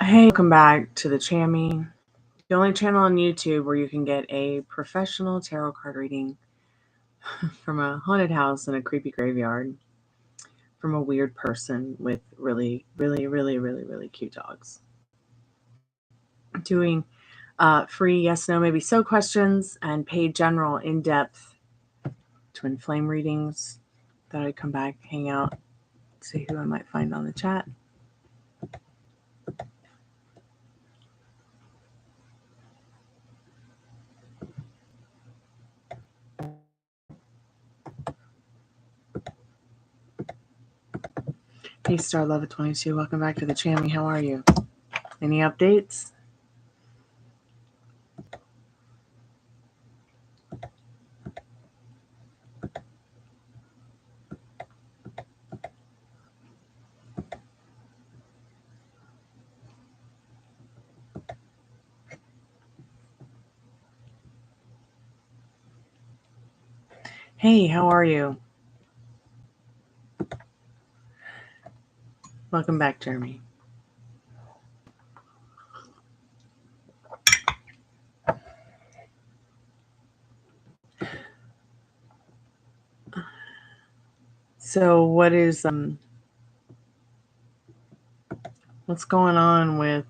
Hey, welcome back to the Chammy, the only channel on YouTube where you can get a professional tarot card reading from a haunted house and a creepy graveyard from a weird person with really, really, really, really, really cute dogs. Doing free yes, no, maybe so questions and paid general in-depth twin flame readings. Thought I'd come back, hang out, see who I might find on the chat. Hey, Star Love 22, welcome back to the Chammy. How are you? Any updates? Hey, how are you? Welcome back, Jeremy. So what is what's going on with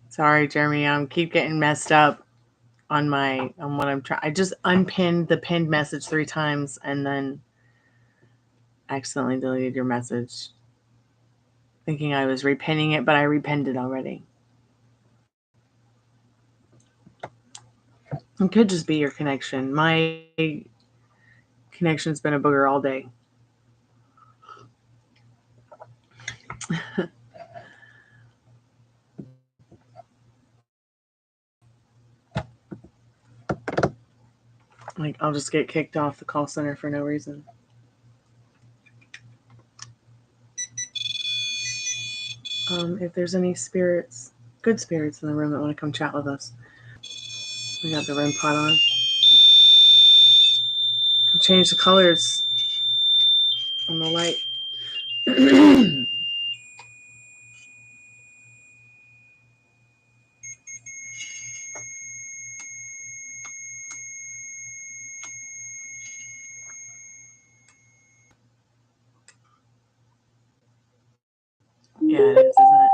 Sorry, Jeremy, I keep getting messed up on what I'm trying. I just unpinned the pinned message 3 times and then accidentally deleted your message, thinking I was repinning it, but I repinned it already. It could just be your connection. My connection's been a booger all day. Like, I'll just get kicked off the call center for no reason. If there's any spirits, good spirits in the room that want to come chat with us, we got the REM pod on. Change the colors on the light. Yeah, it is, isn't it?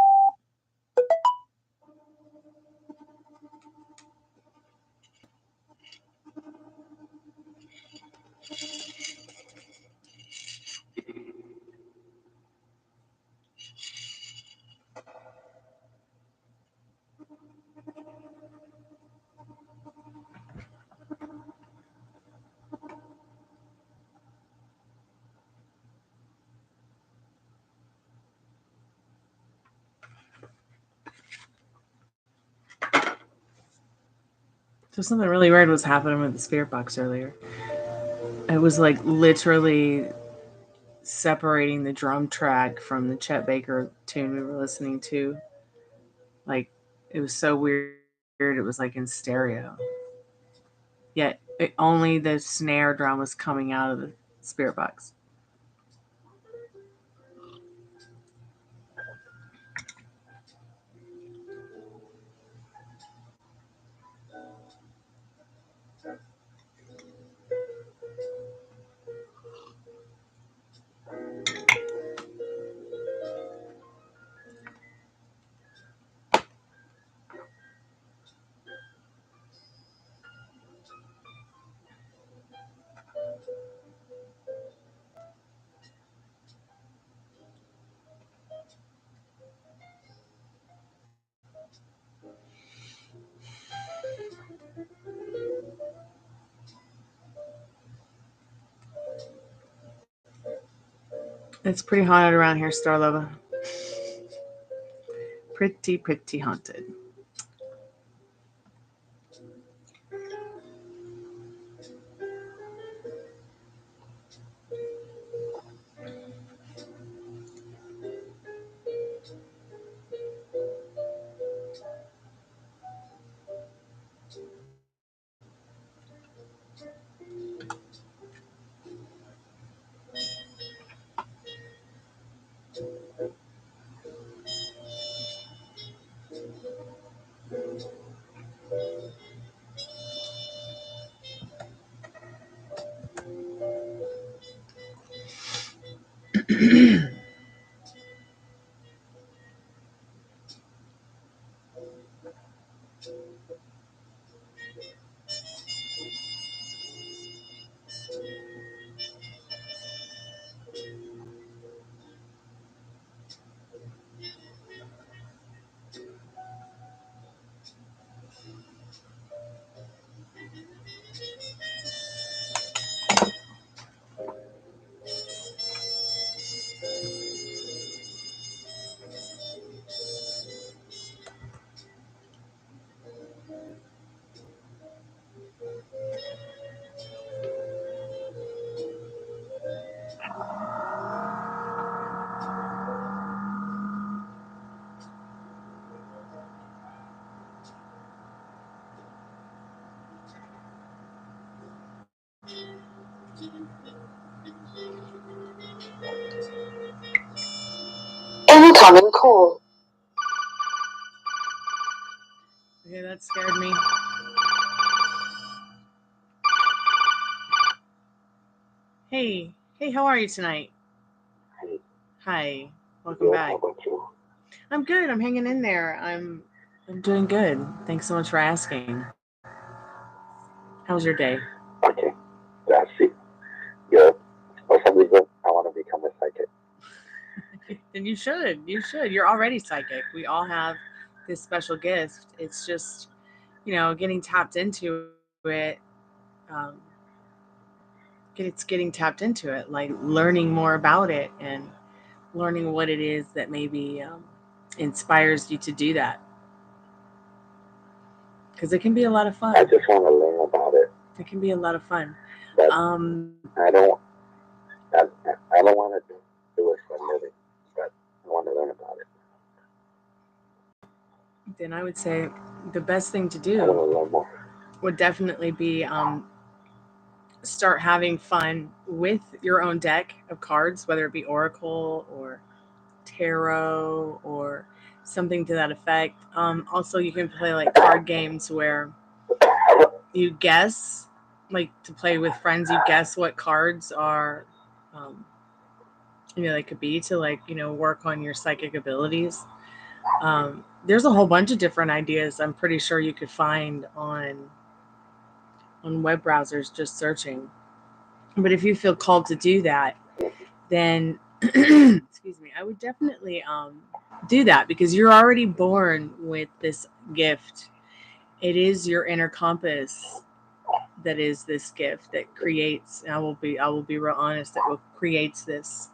So something really weird was happening with the spirit box earlier. It was like literally separating the drum track from the Chet Baker tune we were listening to. Like, it was so weird. It was like in stereo. Yet only the snare drum was coming out of the spirit box. It's pretty haunted around here, Starlova. Pretty, pretty haunted. Incoming call. Okay, that scared me. Hey, how are you tonight? Hi, welcome back. How about you? I'm good. I'm hanging in there. I'm doing good. Thanks so much for asking. How was your day? Okay, that's it. Good. For some reason, I want to become a psychic. Then you should. You should. You're already psychic. We all have this special gift. It's just, getting tapped into it. Um, it's getting tapped into it, like learning more about it and learning what it is that maybe inspires you to do that. Because it can be a lot of fun. I just want to learn about it. It can be a lot of fun. But I don't. I don't want to do it for a living, but I want to learn about it. Then I would say the best thing to I do want to learn more. would definitely be start having fun with your own deck of cards, whether it be Oracle or tarot or something to that effect. Also, you can play like card games where you guess, like to play with friends, you guess what cards are, they could be to work on your psychic abilities. There's a whole bunch of different ideas I'm pretty sure you could find on web browsers just searching. But if you feel called to do that, then excuse me, I would definitely do that because you're already born with this gift. It is your inner compass that is this gift that creates. And I will be real honest. That will creates this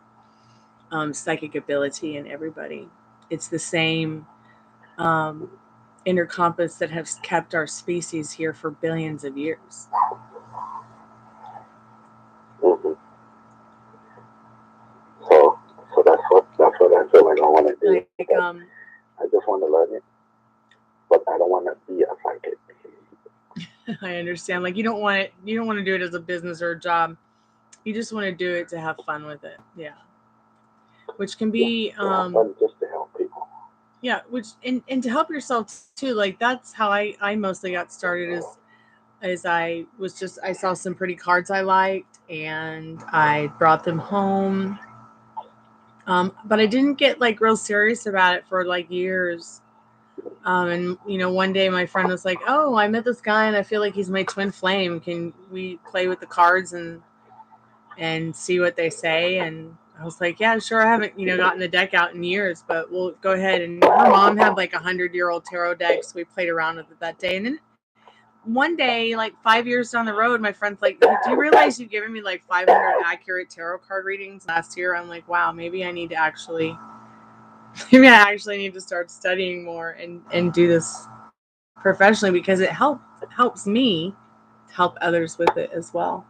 psychic ability in everybody. It's the same um, inner compass that has kept our species here for billions of years. Mm-hmm. So that's what I feel like I want to do. I just want to learn it, but I don't want to be a psychic. I understand. Like you don't want to do it as a business or a job. You just want to do it to have fun with it. Yeah. Which can be fun just to help people. Yeah, which and to help yourself too. Like that's how I mostly got started as I saw some pretty cards I liked and I brought them home. But I didn't get like real serious about it for like years. And one day my friend was like, "Oh, I met this guy and I feel like he's my twin flame. Can we play with the cards and see what they say?" And I was like, "Yeah, sure." I haven't gotten the deck out in years, but we'll go ahead. And her mom had like 100-year-old tarot deck, so we played around with it that day. And then one day, like 5 years down the road, my friend's like, "Do you realize you've given me like 500 accurate tarot card readings last year?" I'm like, "Wow, maybe I actually need to start studying more and do this professionally because it helps me to help others with it as well."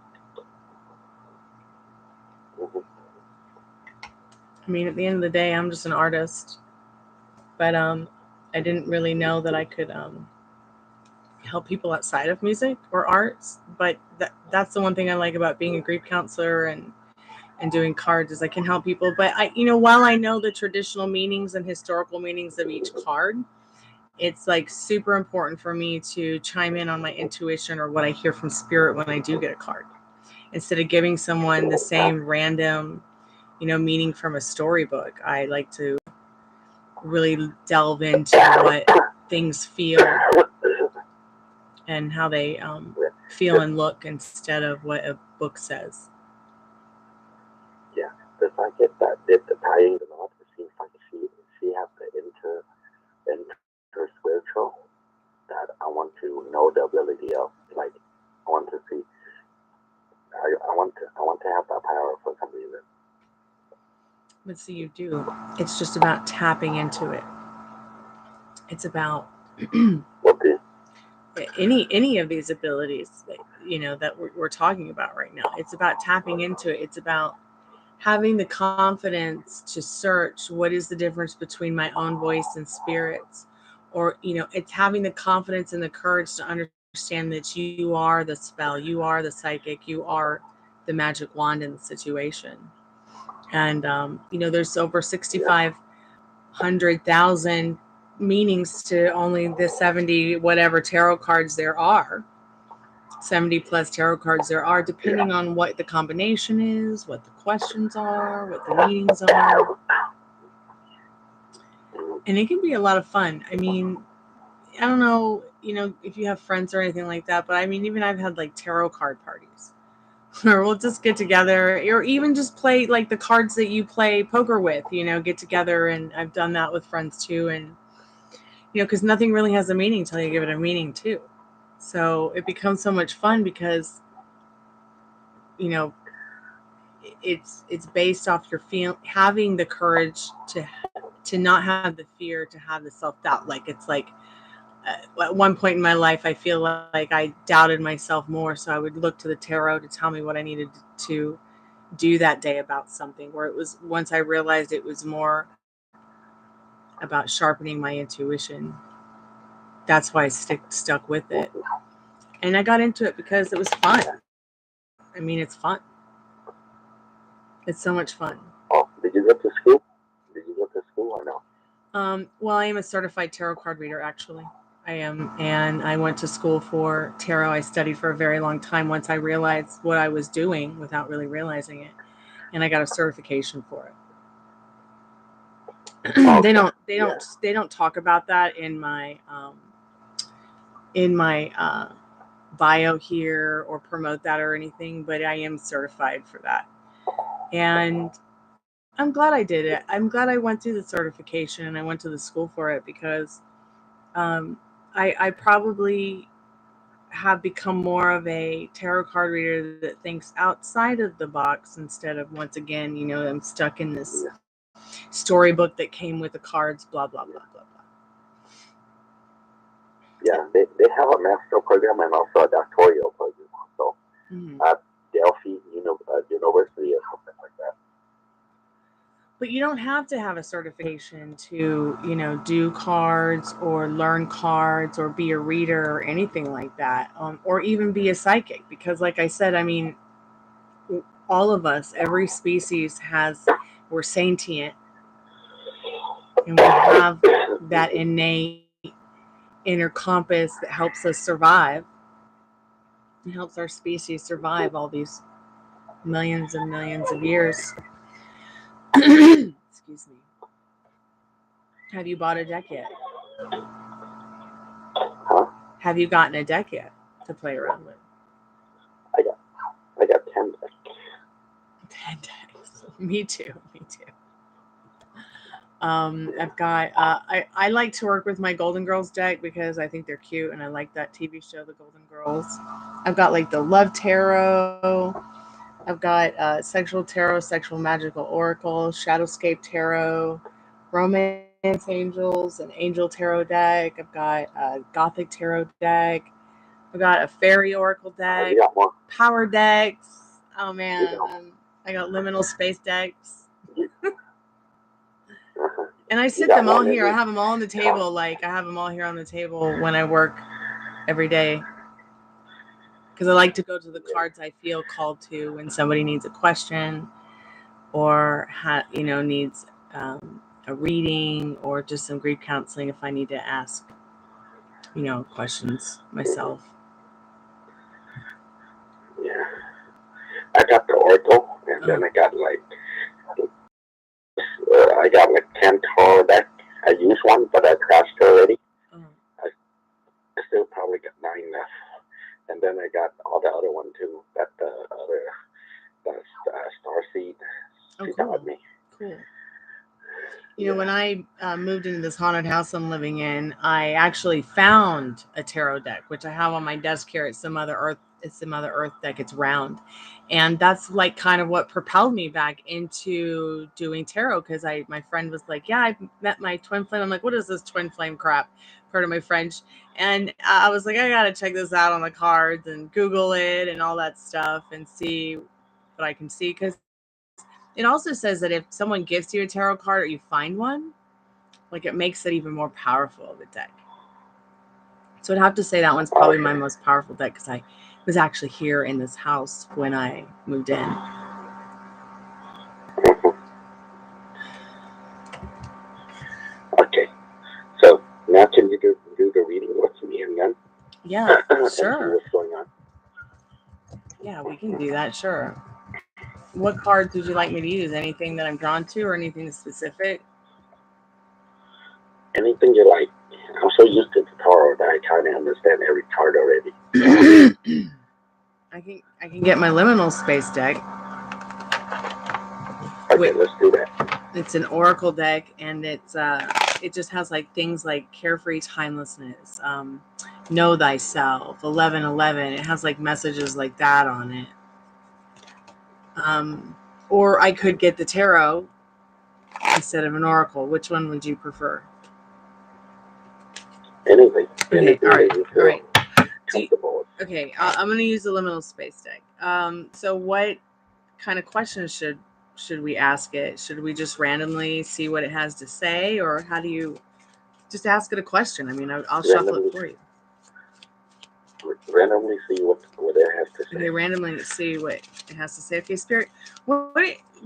I mean, at the end of the day, I'm just an artist, but I didn't really know that I could help people outside of music or arts. But that's the one thing I like about being a grief counselor and doing cards is I can help people. But while I know the traditional meanings and historical meanings of each card, it's like super important for me to chime in on my intuition or what I hear from spirit when I do get a card, instead of giving someone the same random meaning from a storybook. I like to really delve into what things feel and how they feel and look instead of what a book says. Yeah, if I get that, did the tying the knot to see if I can see have the inter spiritual that I want to know the ability of, like I want to see, I want to have that power for some reason. But see, you do. It's just about tapping into it. It's about Okay. any of these abilities that that we're talking about right now. It's about tapping into it. It's about having the confidence to search what is the difference between my own voice and spirits, or it's having the confidence and the courage to understand that you are the spell, you are the psychic, you are the magic wand in the situation. And there's over 6,500,000 meanings to only the 70 whatever tarot cards there are. 70 plus tarot cards there are, depending on what the combination is, what the questions are, what the meanings are. And it can be a lot of fun. I mean, I don't know, if you have friends or anything like that, but I mean, even I've had like tarot card parties where we'll just get together, or even just play like the cards that you play poker with, get together. And I've done that with friends too. And, because nothing really has a meaning until you give it a meaning too. So it becomes so much fun because, it's based off your having the courage to not have the fear, to have the self-doubt. Like, it's like, at one point in my life, I feel like I doubted myself more. So I would look to the tarot to tell me what I needed to do that day about something, where it was, once I realized it was more about sharpening my intuition, that's why I stuck with it. And I got into it because it was fun. I mean, it's fun. It's so much fun. Oh, did you go to school? Did you go to school or no? Well, I am a certified tarot card reader, actually. I am, and I went to school for tarot. I studied for a very long time once I realized what I was doing without really realizing it, and I got a certification for it. Okay. They don't talk about that in my bio here, or promote that or anything, but I am certified for that. And I'm glad I did it. I'm glad I went through the certification and I went to the school for it, because I probably have become more of a tarot card reader that thinks outside of the box, instead of, once again, I'm stuck in this storybook that came with the cards, blah, blah, blah, blah, blah. Yeah, they have a master program and also a doctoral program also at Delphi University or something like that. But you don't have to have a certification to, do cards or learn cards or be a reader or anything like that, or even be a psychic. Because, like I said, I mean, all of us, every species we're sentient, and we have that innate inner compass that helps us survive. It helps our species survive all these millions and millions of years. Excuse me. Have you bought a deck yet? Huh? Have you gotten a deck yet to play around with? I got 10 decks. 10 decks. Me too. I've got I like to work with my Golden Girls deck because I think they're cute and I like that TV show, The Golden Girls. I've got like the Love Tarot. I've got Sexual Tarot, Sexual Magical Oracle, Shadowscape Tarot, Romance Angels, an Angel Tarot deck. I've got a Gothic Tarot deck. I've got a Fairy Oracle deck, Power decks. Oh man, I got Liminal Space decks. And I sit them all here. I have them all on the table. Like, I have them all here on the table when I work every day. Because I like to go to the cards I feel called to when somebody needs a question, or needs a reading, or just some grief counseling if I need to ask questions myself. Yeah, I got the Oracle, and then I got like seed Oh, taught cool. me. Cool. You know, when I moved into this haunted house I'm living in, I actually found a tarot deck, which I have on my desk here. It's some other Earth. It's some other Earth deck. It's round, and that's like kind of what propelled me back into doing tarot. Because my friend was like, "Yeah, I met my twin flame." I'm like, "What is this twin flame crap?" Pardon my French. And I was like, "I gotta check this out on the cards and Google it and all that stuff and see what I can see." Because it also says that if someone gives you a tarot card or you find one, like it makes it even more powerful of a deck. So I'd have to say that one's probably my most powerful deck because I was actually here in this house when I moved in. Okay, so now can you do the reading with me and then? Yeah, sure. See what's going on. Yeah, we can do that, sure. What cards would you like me to use? Anything that I'm drawn to or anything specific? Anything you like. I'm so used to the tarot that I kind of understand every card already. I can get my liminal space deck. Okay, let's do that. It's an oracle deck, and it just has like things like carefree timelessness, know thyself, 11:11. It has like messages like that on it. Or I could get the tarot instead of an oracle. Which one would you prefer? Anything. Okay, all right, All right. Okay, I'm going to use the liminal space deck. So what kind of questions should we ask it? Should we just randomly see what it has to say, or how do you just ask it a question? I mean, I'll shuffle it for you. Randomly see what it has to say. Okay, randomly see what it has to say. Okay, Spirit,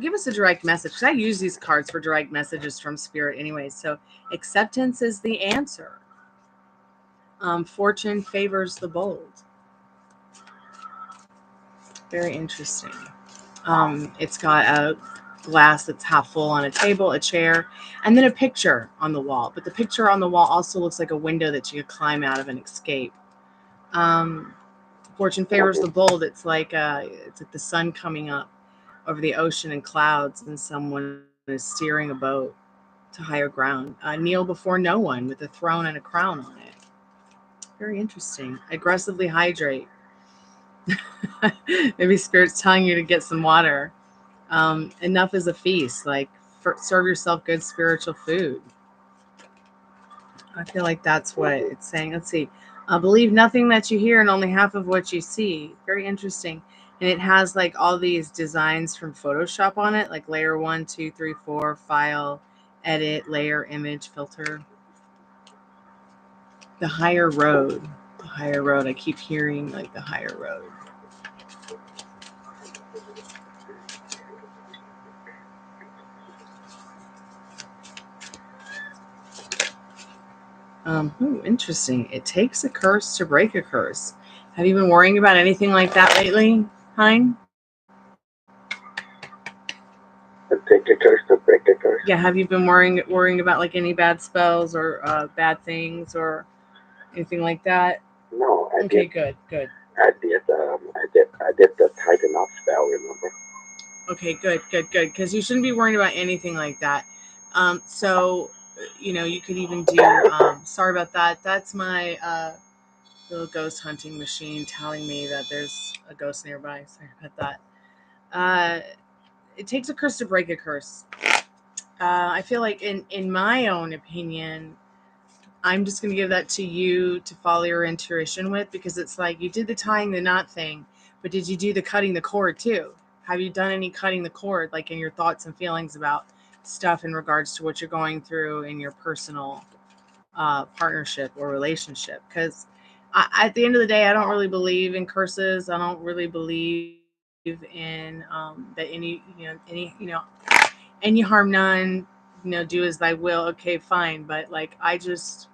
give us a direct message. Because I use these cards for direct messages from Spirit anyway. So acceptance is the answer. Fortune favors the bold. Very interesting. It's got a glass that's half full on a table, a chair, and then a picture on the wall. But the picture on the wall also looks like a window that you could climb out of and escape. Fortune favors the bold. It's like the sun coming up over the ocean and clouds, and someone is steering a boat to higher ground. Kneel before no one with a throne and a crown on it. Very interesting. Aggressively hydrate. Maybe Spirit's telling you to get some water. Enough is a feast. Like serve yourself good spiritual food. I feel like that's what it's saying. Let's see. Believe nothing that you hear and only half of what you see. Very interesting. And it has like all these designs from Photoshop on it, like layer 1, 2, 3, 4, file, edit, layer, image, filter. The higher road. The higher road. I keep hearing like the higher road. Interesting. It takes a curse to break a curse. Have you been worrying about anything like that lately, Hein? Take a curse to break a curse. Yeah, have you been worrying about like any bad spells or bad things or anything like that? No. Okay, good. I did the tighten up spell, remember? Okay, good. Because you shouldn't be worrying about anything like that. So, you know, you could even do. Sorry about that. That's my little ghost hunting machine telling me that there's a ghost nearby. Sorry about that. It takes a curse to break a curse. I feel like, in my own opinion, I'm just going to give that to you to follow your intuition with, because it's like you did the tying the knot thing, but did you do the cutting the cord too? Have you done any cutting the cord, like in your thoughts and feelings about stuff in regards to what you're going through in your personal partnership or relationship? Because at the end of the day, I don't really believe in curses. I don't really believe in that any harm none, do as thy will. Okay, fine. But like, I just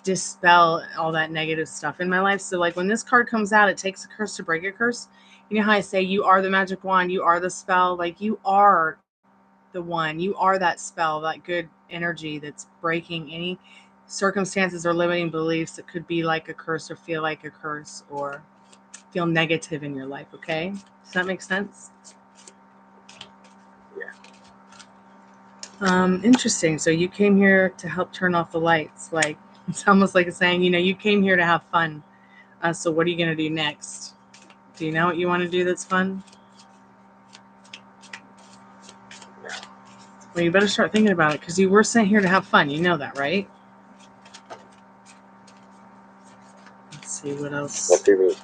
dispel all that negative stuff in my life. So like when this card comes out, it takes a curse to break a curse. You know how I say you are the magic wand, you are the spell, like you are the one, you are that spell, that good energy that's breaking any circumstances or limiting beliefs that could be like a curse or feel like a curse or feel negative in your life. Okay, does that make sense? Interesting. So you came here to help turn off the lights. Like, it's almost like saying, you came here to have fun. So what are you going to do next? Do you know what you want to do that's fun? Well, you better start thinking about it because you were sent here to have fun. You know that, right? Let's see what else. What do you mean?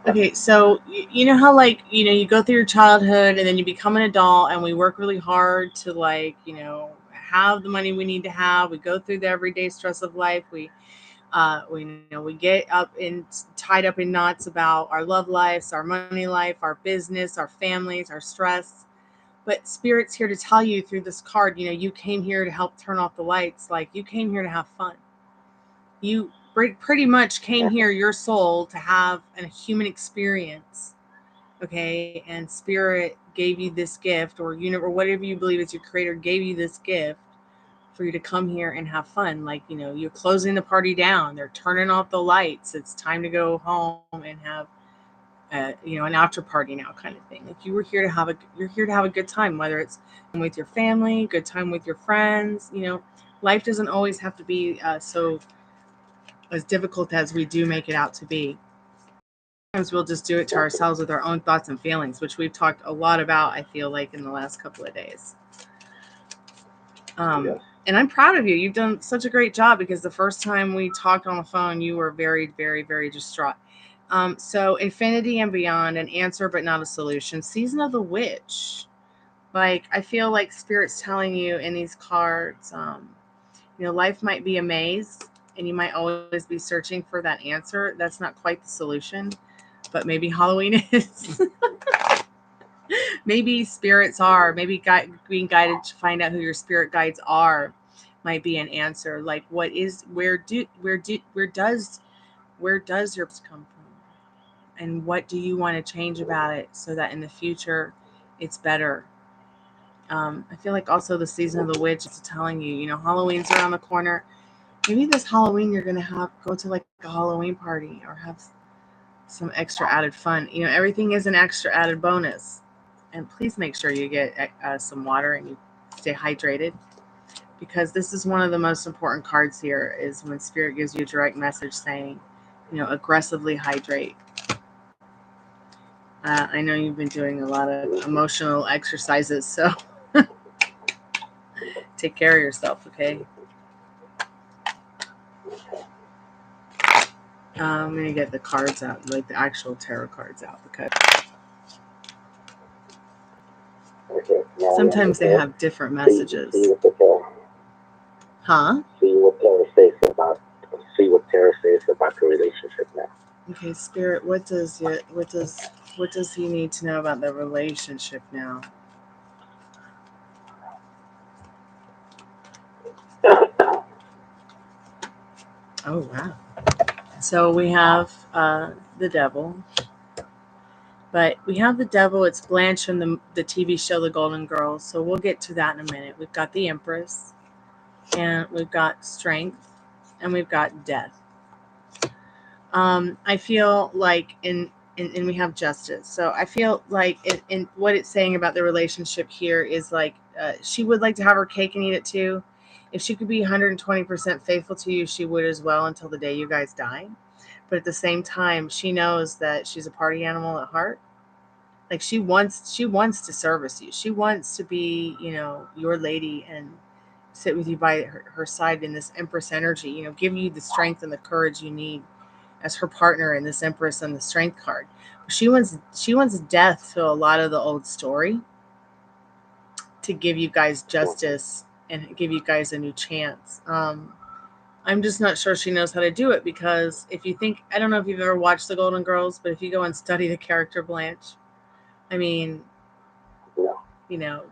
Okay, so you know how you go through your childhood and then you become an adult and we work really hard to have the money we need to have. We go through the everyday stress of life. We get up and tied up in knots about our love lives, our money life, our business, our families, our stress. But Spirit's here to tell you through this card, you came here to help turn off the lights. Like, you came here to have fun. You pretty much came here, your soul, to have a human experience. Okay, and Spirit gave you this gift, or whatever you believe is your creator gave you this gift for you to come here and have fun. Like, you're closing the party down. They're turning off the lights. It's time to go home and have an after party now, kind of thing. Like, you're here to have a good time, whether it's with your family, good time with your friends. Life doesn't always have to be so as difficult as we do make it out to be. Sometimes we'll just do it to ourselves with our own thoughts and feelings, which we've talked a lot about, I feel like, in the last couple of days. And I'm proud of you. You've done such a great job, because the first time we talked on the phone, you were very, very, very distraught. So Infinity and Beyond, an answer but not a solution. Season of the Witch. Like, I feel like Spirit's telling you in these cards, life might be a maze and you might always be searching for that answer. That's not quite the solution, but maybe Halloween is. Maybe spirits are. Maybe being guided to find out who your spirit guides are might be an answer. Like, where does your come from, and what do you want to change about it so that in the future it's better? I feel like also the season of the witch is telling you, Halloween's around the corner. Maybe this Halloween you're gonna go to like a Halloween party or have some extra added fun. Everything is an extra added bonus. And please make sure you get some water and you stay hydrated, because this is one of the most important cards here, is when Spirit gives you a direct message saying, aggressively hydrate. I know you've been doing a lot of emotional exercises, so take care of yourself, okay? I'm going to get the cards out, like the actual tarot cards out, because sometimes they have different messages. Huh? See what Tara says about the relationship now. Okay, Spirit, what does he need to know about the relationship now? Oh, wow. So we have the devil. But we have the devil. It's Blanche from the TV show The Golden Girls. So we'll get to that in a minute. We've got the Empress. And we've got strength. And we've got death. I feel like and we have justice. So I feel like in what it's saying about the relationship here is like she would like to have her cake and eat it too. If she could be 120% faithful to you, she would as well until the day you guys die. But at the same time, she knows that she's a party animal at heart. Like, she wants to service you. She wants to be, your lady and sit with you by her side in this Empress energy, give you the strength and the courage you need as her partner in this Empress and the Strength card. She wants death to a lot of the old story to give you guys justice and give you guys a new chance. I'm just not sure she knows how to do it, because if you think, I don't know if you've ever watched The Golden Girls, but if you go and study the character Blanche, I mean,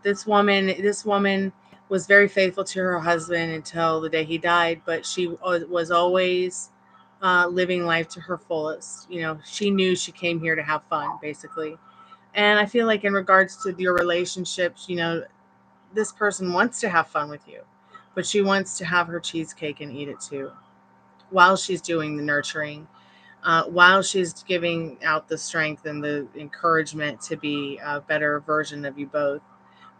this woman was very faithful to her husband until the day he died, but she was always living life to her fullest. She knew she came here to have fun, basically. And I feel like in regards to your relationships, this person wants to have fun with you, but she wants to have her cheesecake and eat it too, while she's doing the nurturing, while she's giving out the strength and the encouragement to be a better version of you both.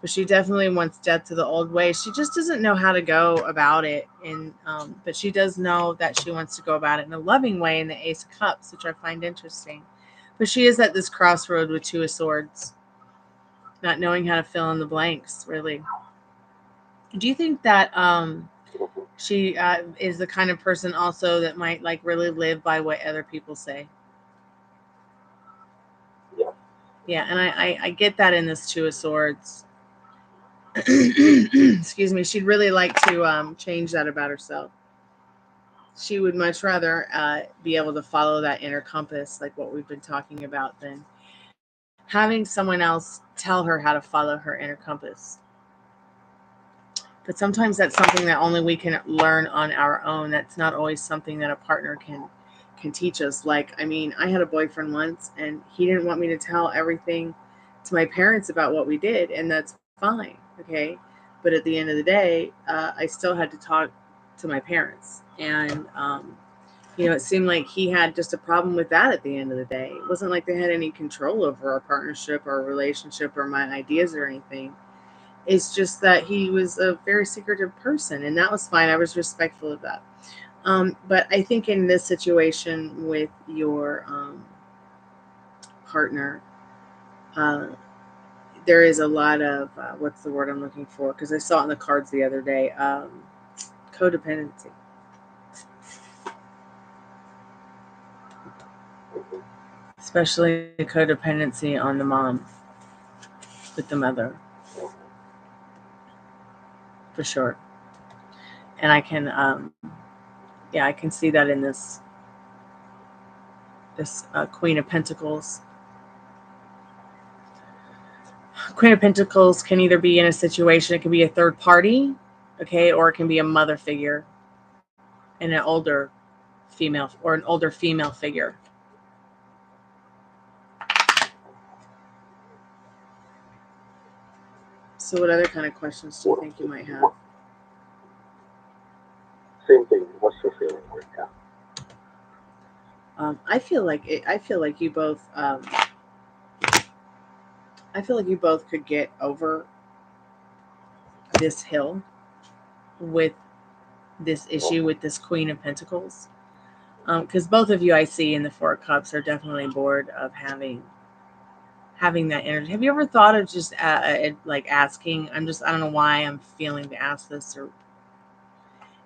but she definitely wants death to the old ways. She just doesn't know how to go about it, and but she does know that she wants to go about it in a loving way in the Ace of Cups, which I find interesting. But she is at this crossroad with Two of Swords, not knowing how to fill in the blanks, really. Do you think that she is the kind of person also that might like really live by what other people say? Yeah. Yeah, and I get that in this Two of Swords. Excuse me. She'd really like to change that about herself. She would much rather be able to follow that inner compass, like what we've been talking about, than having someone else tell her how to follow her inner compass. But sometimes that's something that only we can learn on our own. That's not always something that a partner can teach us. Like, I mean, I had a boyfriend once, and he didn't want me to tell everything to my parents about what we did, and that's fine, okay? But at the end of the day, I still had to talk to my parents, and it seemed like he had just a problem with that at the end of the day. It wasn't like they had any control over our partnership or relationship or my ideas or anything. It's just that he was a very secretive person, and that was fine. I was respectful of that. But I think in this situation with your partner, there is a lot of, what's the word I'm looking for? Because I saw it in the cards the other day, codependency. Especially codependency on the mom with the mother. For sure. And I can, I can see that in this Queen of Pentacles. Queen of Pentacles can either be in a situation, it can be a third party, okay, or it can be a mother figure and an older female figure. So what other kind of questions do you think you might have? Same thing. What's your feeling right now? I feel like you both. I feel like you both could get over this hill with this issue with this Queen of Pentacles, because both of you I see in the Four of Cups are definitely bored of having that energy. Have you ever thought of just like asking? I don't know why I'm feeling to ask this, or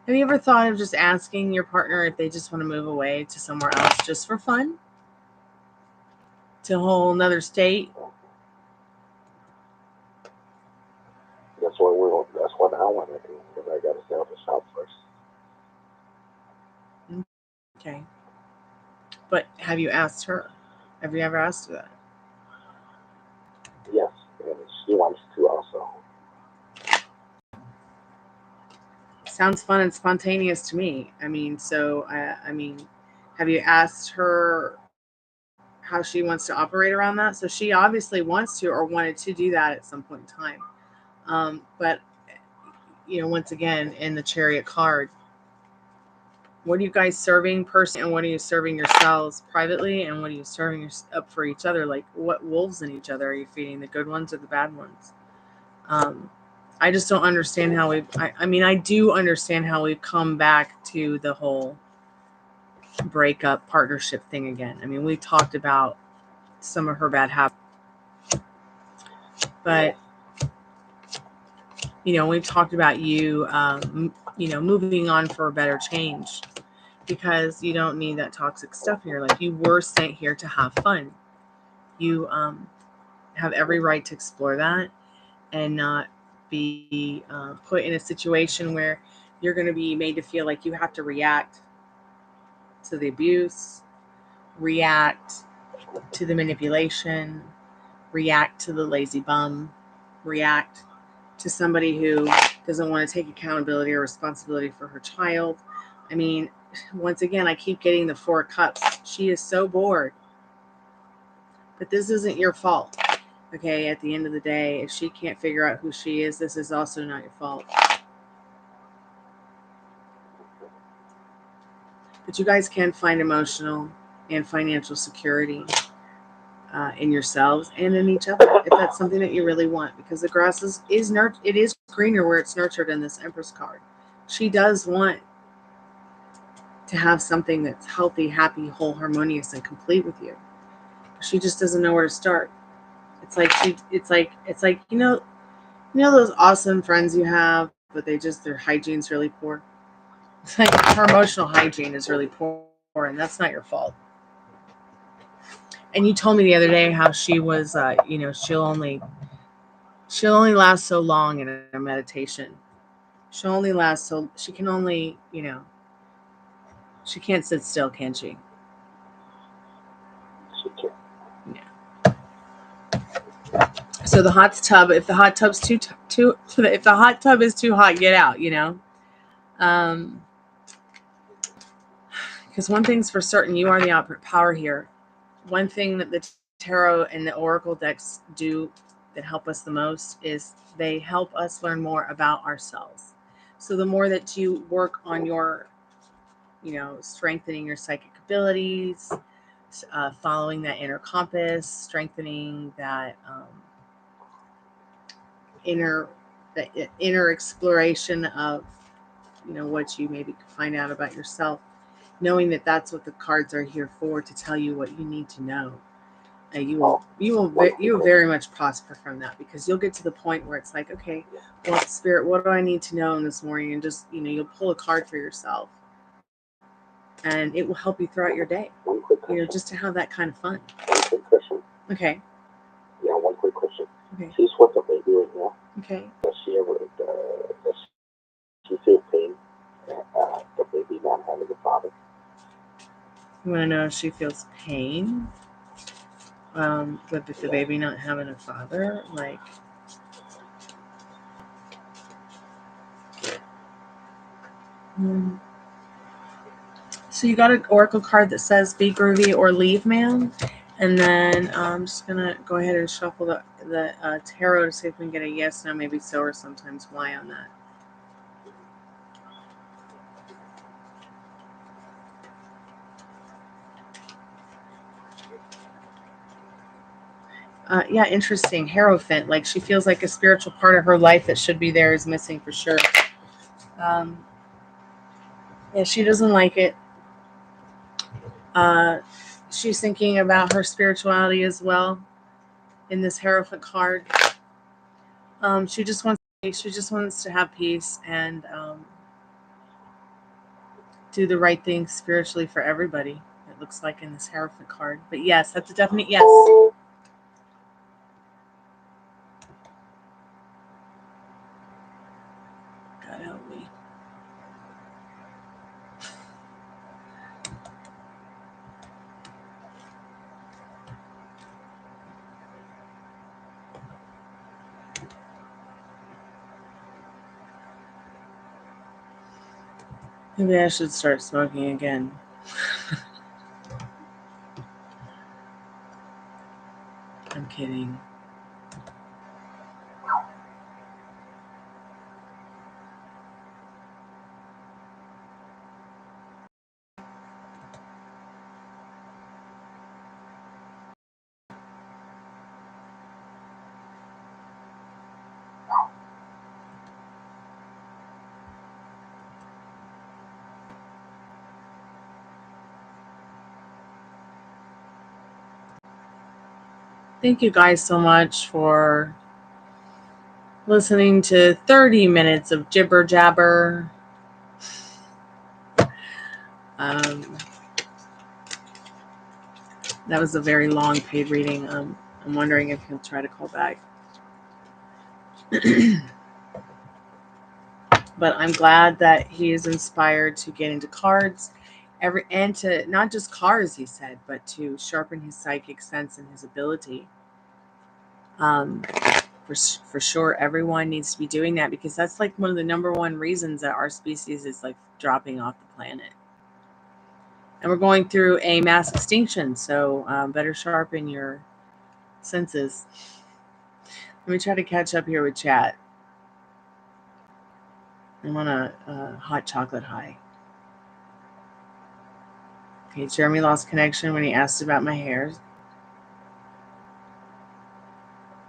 have you ever thought of just asking your partner if they just want to move away to somewhere else just for fun? To a whole nother state? That's what I want to do, because I got to sell the shop first. Okay. But have you asked her? Have you ever asked her that? Yes, and she wants to also. Sounds fun and spontaneous to me. I mean, have you asked her how she wants to operate around that? So she obviously wants to or wanted to do that at some point in time. But once again, in the Chariot card, what are you guys serving personally, and what are you serving yourselves privately, and what are you serving up for each other? Like, what wolves in each other are you feeding? The good ones or the bad ones? I just don't understand how I do understand how we've come back to the whole breakup partnership thing again. I mean, we talked about some of her bad habits, but we've talked about you moving on for a better change, because you don't need that toxic stuff in your life. You were sent here to have fun. You have every right to explore that and not be put in a situation where you're going to be made to feel like you have to react to the abuse, react to the manipulation, react to the lazy bum, react to somebody who doesn't want to take accountability or responsibility for her child. I mean, once again, I keep getting the Four of Cups. She is so bored. But this isn't your fault. Okay, at the end of the day, if she can't figure out who she is, this is also not your fault. But you guys can find emotional and financial security. in yourselves and in each other, if that's something that you really want, because the grass is it is greener where it's nurtured in this Empress card. She does want to have something that's healthy, happy, whole, harmonious, and complete with you. She just doesn't know where to start. It's like you know those awesome friends you have, but their hygiene's really poor. It's like her emotional hygiene is really poor, and that's not your fault. And you told me the other day how she was, she'll only last so long in a meditation. She'll only last so she can only, she can't sit still, can she? She can. Yeah. So the hot tub, if the hot tub's if the hot tub is too hot, get out. Um, because one thing's for certain, you are the output power here. One thing that the tarot and the oracle decks do that help us the most is they help us learn more about ourselves. So the more that you work on your, strengthening your psychic abilities, following that inner compass, strengthening that inner exploration of, what you maybe find out about yourself, knowing that that's what the cards are here for, to tell you what you need to know. You will very much prosper from that, because you'll get to the point where it's like, okay, well, Spirit, what do I need to know in this morning? And just, you'll pull a card for yourself, and it will help you throughout your day. Just to have that kind of fun. One quick question. Okay. Yeah, one quick question. Okay. She's with a baby right now. Okay. Does she feel pain at the baby not having a father? You want to know if she feels pain with the baby not having a father? Like, so you got an oracle card that says "Be groovy or leave, man." And then I'm just gonna go ahead and shuffle the tarot to see if we can get a yes, no, maybe so, or sometimes why on that. Yeah, interesting. Hierophant, like she feels like a spiritual part of her life that should be there is missing for sure. Yeah, she doesn't like it. She's thinking about her spirituality as well in this Hierophant card. She just wants to have peace and do the right thing spiritually for everybody. It looks like in this Hierophant card. But yes, that's a definite yes. God help me. Maybe I should start smoking again. I'm kidding. Thank you guys so much for listening to 30 minutes of jibber jabber. That was a very long paid reading. I'm wondering if he'll try to call back. But I'm glad that he is inspired to get into cards, and to not just cards, he said, but to sharpen his psychic sense and his ability. For sure, everyone needs to be doing that, because that's like one of the number one reasons that our species is like dropping off the planet. And we're going through a mass extinction, so better sharpen your senses. Let me try to catch up here with chat. I'm on a hot chocolate high. Okay, Jeremy lost connection when he asked about my hair.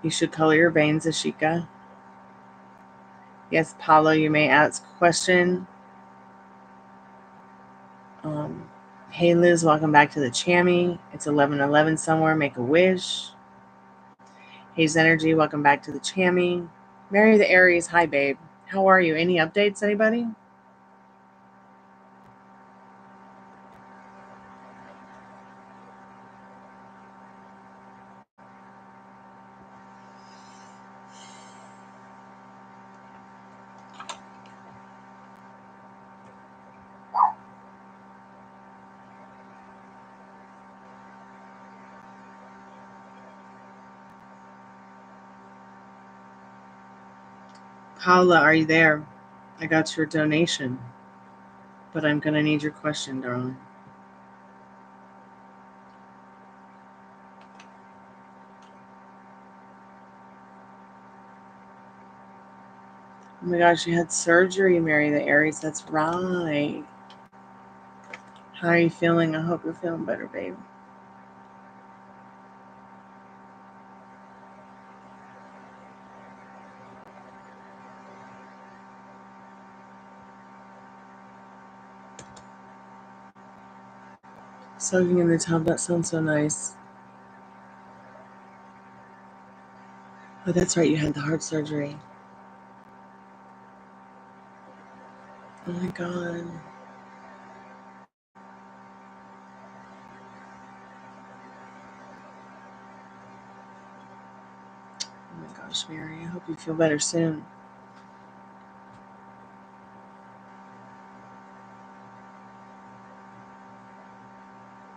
You should color your veins, Ashika. Yes, Paulo, you may ask a question. Hey, Liz, welcome back to the Chammy. It's 11:11 somewhere. Make a wish. Hayes Energy, welcome back to the Chammy. Mary the Aries, hi, babe. How are you? Any updates, anybody? Paula, are you there? I got your donation, but I'm going to need your question, darling. Oh my gosh, you had surgery, Mary the Aries. That's right. How are you feeling? I hope you're feeling better, babe. Soaking in the tub, that sounds so nice. Oh, that's right, you had the heart surgery. Oh my god. Oh my gosh, Mary, I hope you feel better soon.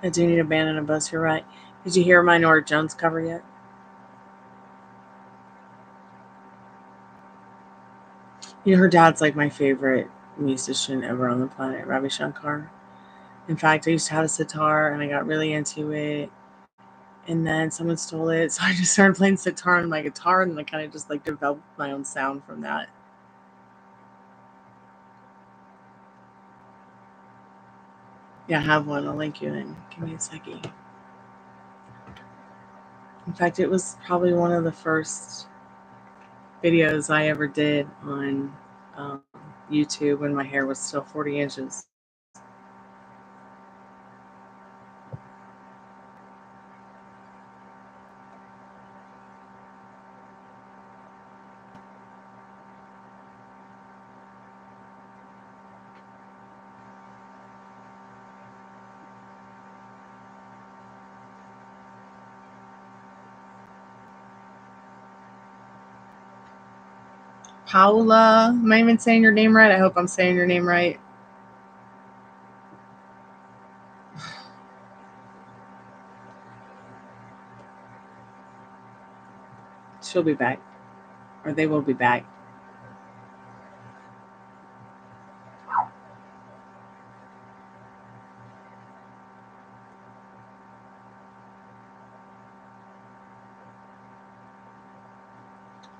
I do need a band and a bus, you're right. Did you hear my Nora Jones cover yet? You know, her dad's like my favorite musician ever on the planet, Ravi Shankar. In fact, I used to have a sitar and I got really into it. And then someone stole it. So I just started playing sitar on my guitar and I kind of just like developed my own sound from that. Yeah, I have one. I'll link you in. Give me a second. In fact, it was probably one of the first videos I ever did on YouTube when my hair was still 40 inches. Paula, am I even saying your name right? I hope I'm saying your name right. She'll be back, or they will be back.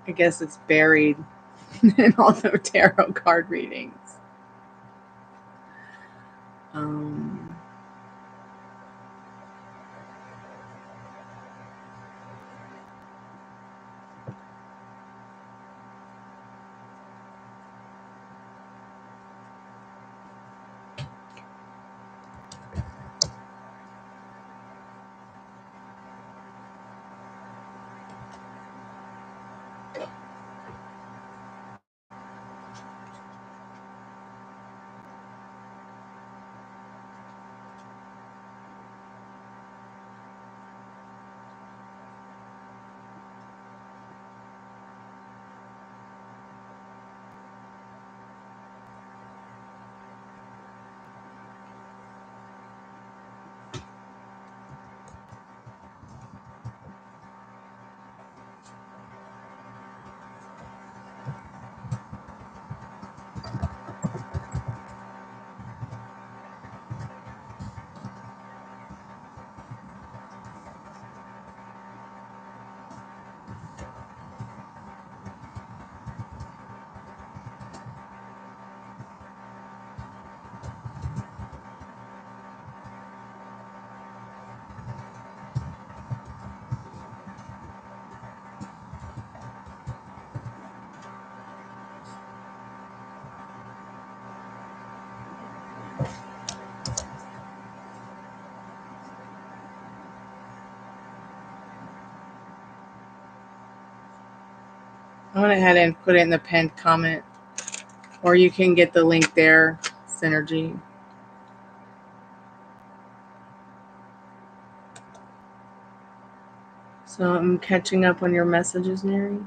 I guess it's buried in all the tarot card readings. I went ahead and put it in the pinned comment, or you can get the link there, Synergy. So I'm catching up on your messages, Mary.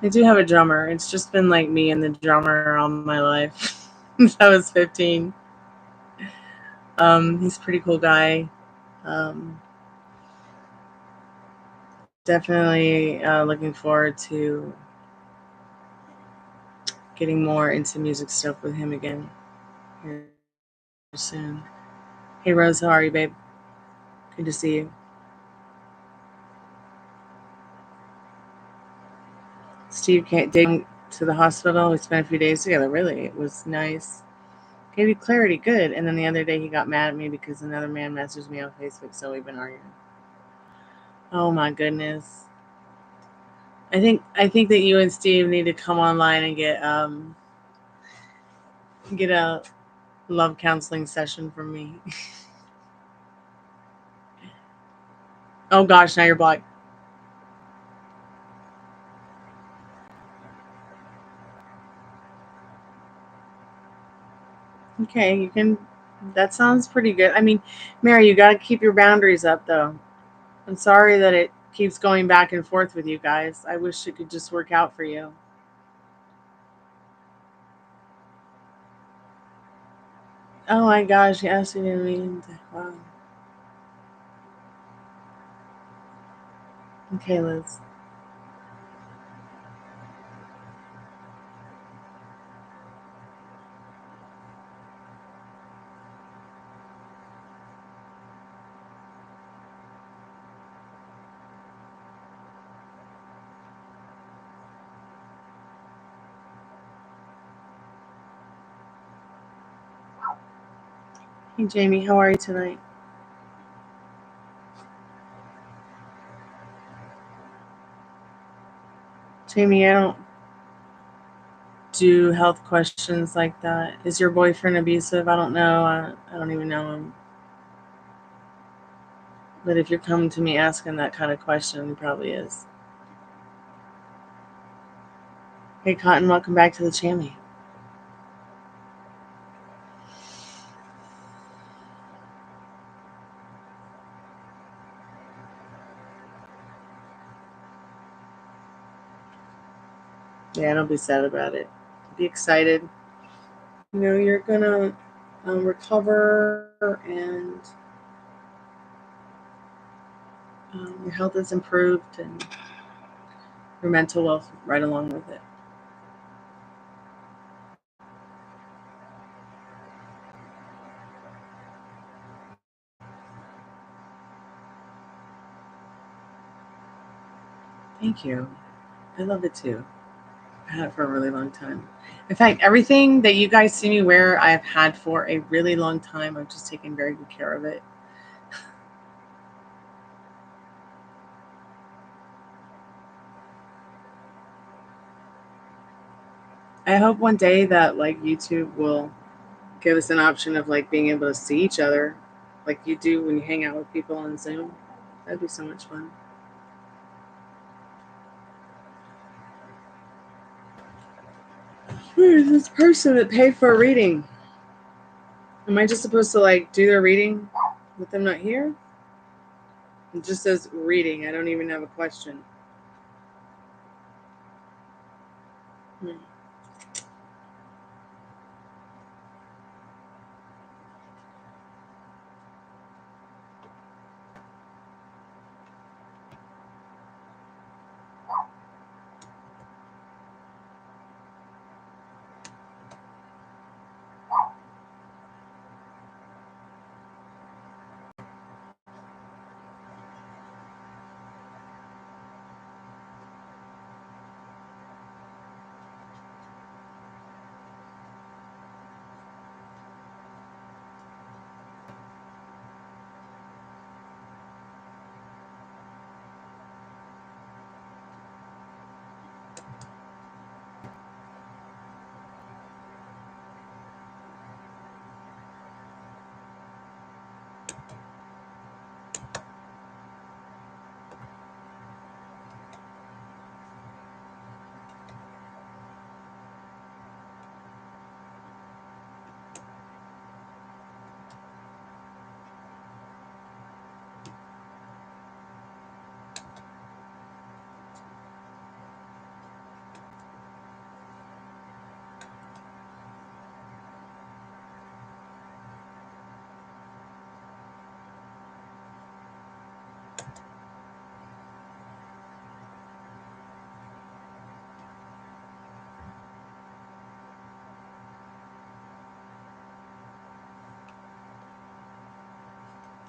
I do have a drummer. It's just been like me and the drummer all my life since I was 15. He's a pretty cool guy. Um, definitely looking forward to getting more into music stuff with him again here soon. Hey Rose, how are you, babe? Good to see you. Steve came to the hospital. We spent a few days together. Really, it was nice. Gave you clarity, good. And then the other day he got mad at me because another man messaged me on Facebook, so we've been arguing. Oh my goodness. I think that you and Steve need to come online and get a love counseling session from me. Oh gosh, now you're blocked. Okay, you can. That sounds pretty good. I mean, Mary, you got to keep your boundaries up, though. I'm sorry that it keeps going back and forth with you guys. I wish it could just work out for you. Oh my gosh, yes, you didn't mean to. Wow. Okay, Liz. Hey, Jamie, how are you tonight? Jamie, I don't do health questions like that. Is your boyfriend abusive? I don't know. I don't even know him. But if you're coming to me asking that kind of question, he probably is. Hey, Cotton, welcome back to the channel. Yeah, don't be sad about it. Be excited. You know, you're gonna recover, and your health is improved, and your mental wealth right along with it. Thank you. I love it too. I've had it for a really long time. In fact, everything that you guys see me wear, I've had for a really long time. I've just taken very good care of it. I hope one day that like YouTube will give us an option of like being able to see each other like you do when you hang out with people on Zoom. That'd be so much fun. Where is this person that paid for a reading? Am I just supposed to like do their reading with them not here? It just says reading. I don't even have a question.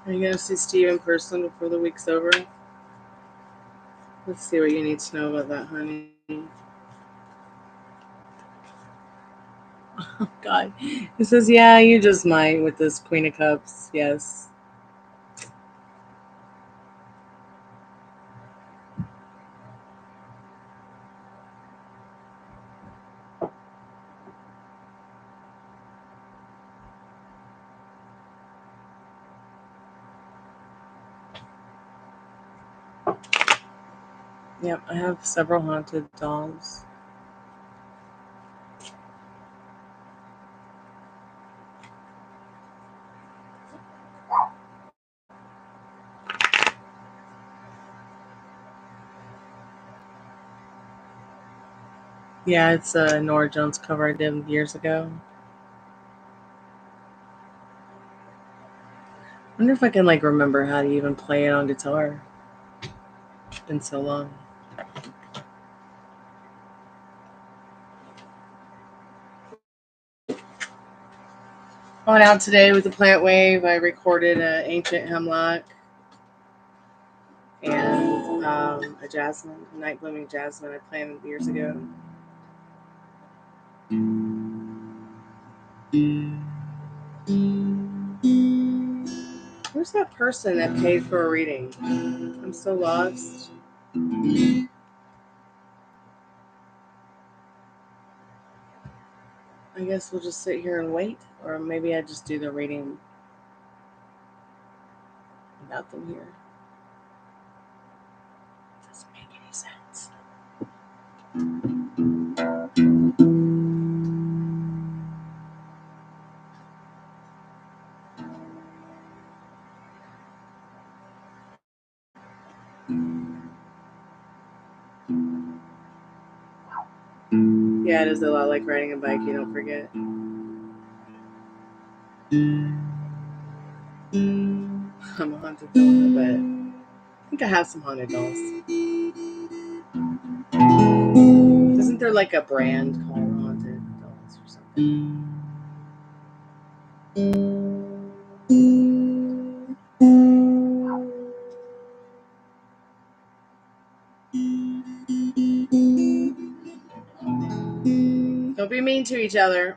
Are you gonna see Steve in person before the week's over? Let's see what you need to know about that, honey. Oh God. He says, yeah, you just might with this Queen of Cups. Yes. Yep, I have several haunted dolls. Yeah, it's a Nora Jones cover I did years ago. I wonder if I can remember how to even play it on guitar. It's been so long. Going out today with the Plant Wave. I recorded an Ancient Hemlock and a jasmine, a night blooming jasmine I planted years ago. Where's that person that paid for a reading? I'm so lost. I guess we'll just sit here and wait, or maybe I just do the reading without them here. Doesn't make any sense. Yeah, it is a lot like riding a bike, you don't forget. I'm a haunted doll, I bet. I think I have some haunted dolls. Isn't there a brand called Haunted Dolls or something? Don't be mean to each other.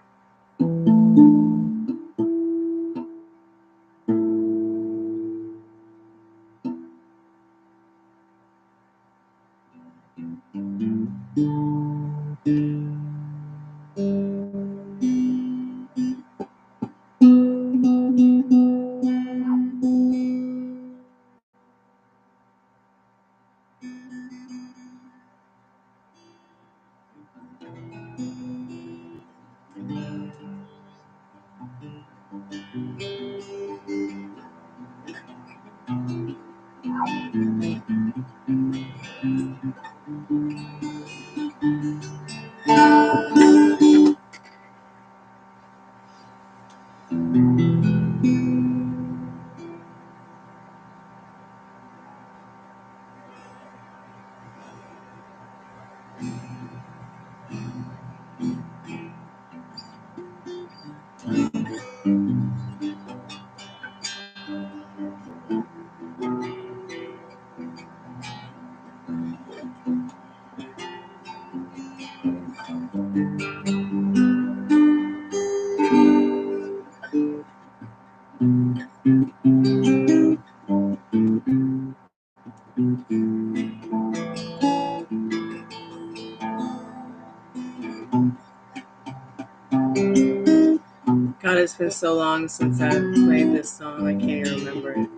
God, it's been so long since I've played this song. I can't even remember it.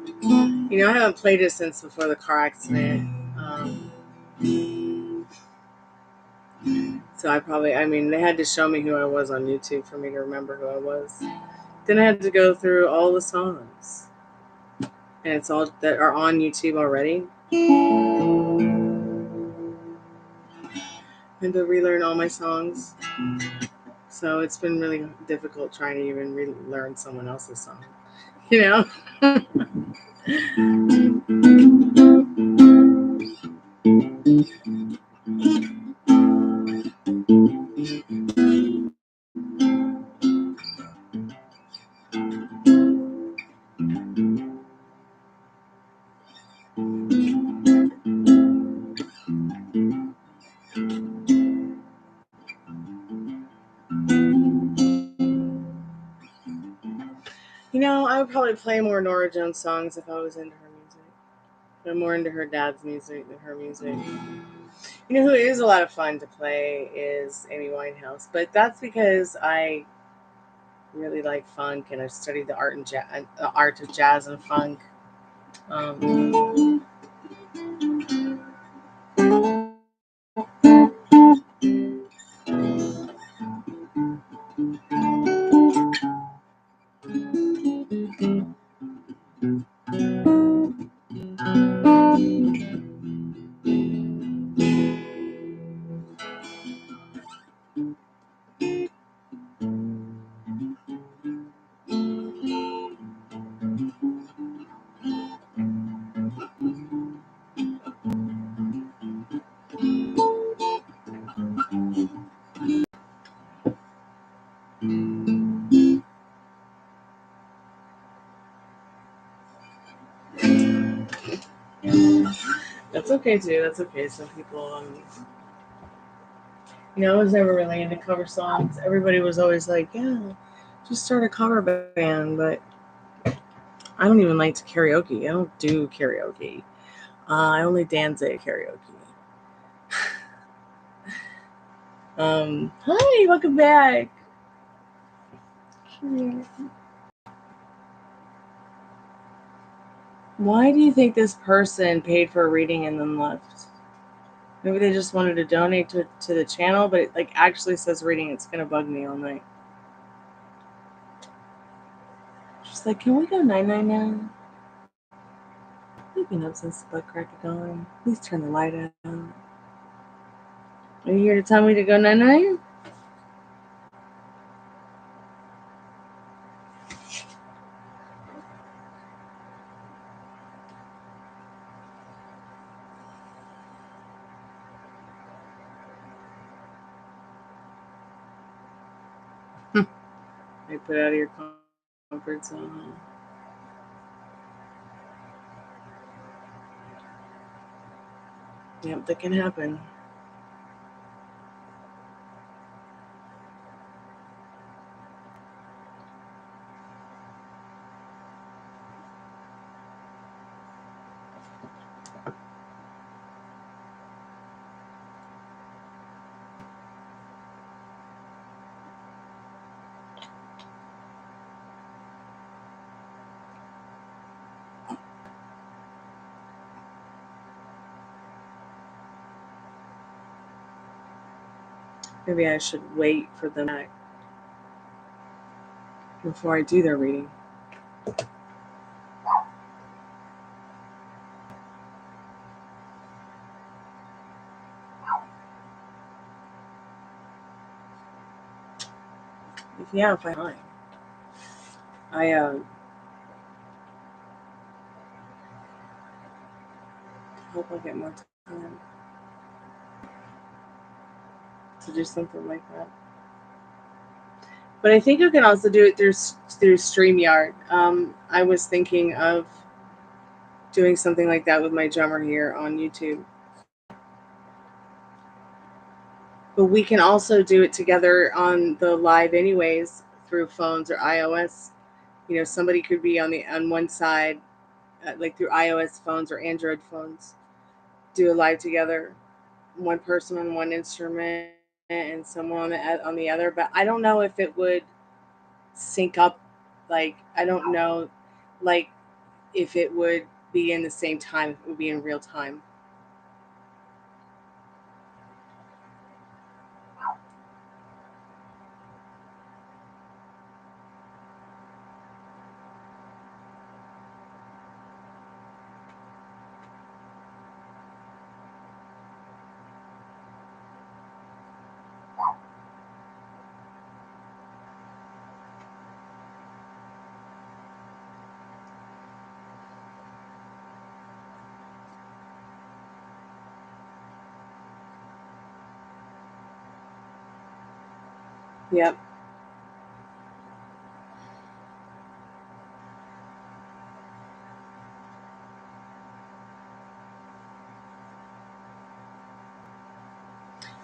I haven't played it since before the car accident. So they had to show me who I was on YouTube for me to remember who I was. Then I had to go through all the songs. And it's all that are on YouTube already. And to relearn all my songs. So it's been really difficult trying to even relearn someone else's song. You know, I would probably play more Nora Jones songs if I was into her music. I'm more into her dad's music than her music. You know who is a lot of fun to play is Amy Winehouse, but that's because I really like funk and I've studied the art of jazz and funk. That's okay too. That's okay. Some people, you know, I was never really into cover songs. Everybody was always like, "Yeah, just start a cover band," but I don't even like to karaoke. I don't do karaoke. I only dance at karaoke. Hi, welcome back. Why do you think this person paid for a reading and then left? Maybe they just wanted to donate to the channel, but it like actually says reading. It's gonna bug me all night. She's like, "Can we go 999?" We've been up since the butt crack of dawn. Please turn the light out. Are you here to tell me to go 999? They put out of your comfort zone. Yep, that can happen. Maybe I should wait for them back before I do their reading. If I find, I hope I get more time to do something like that. But I think you can also do it through StreamYard. I was thinking of doing something like that with my drummer here on YouTube. But we can also do it together on the live anyways through phones or iOS. You know, somebody could be on one side, like through iOS phones or Android phones, do a live together, one person on one instrument and someone on the other. But I don't know if it would sync up. Like I don't know, like if it would be in the same time. If it would be in real time. Yep.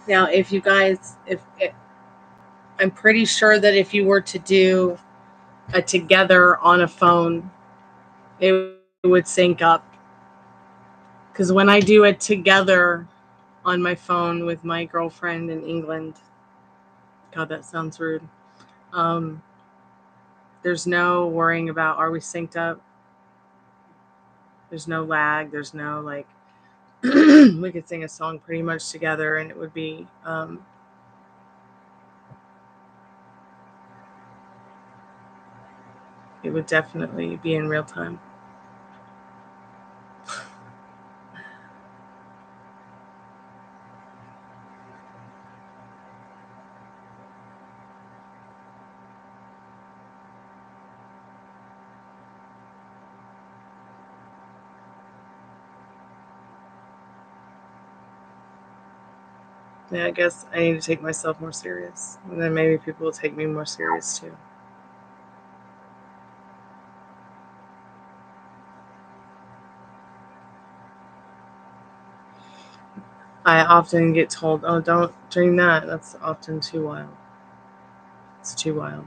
Now, if you guys, if I'm pretty sure that if you were to do a together on a phone, it would sync up. Because when I do it together on my phone with my girlfriend in England, God, that sounds rude. There's no worrying about, are we synced up? There's no lag. There's no like, we could sing a song pretty much together and it would be, it would definitely be in real time. Yeah, I guess I need to take myself more serious. And then maybe people will take me more serious too. I often get told, oh, don't drink that. That's often too wild. It's too wild.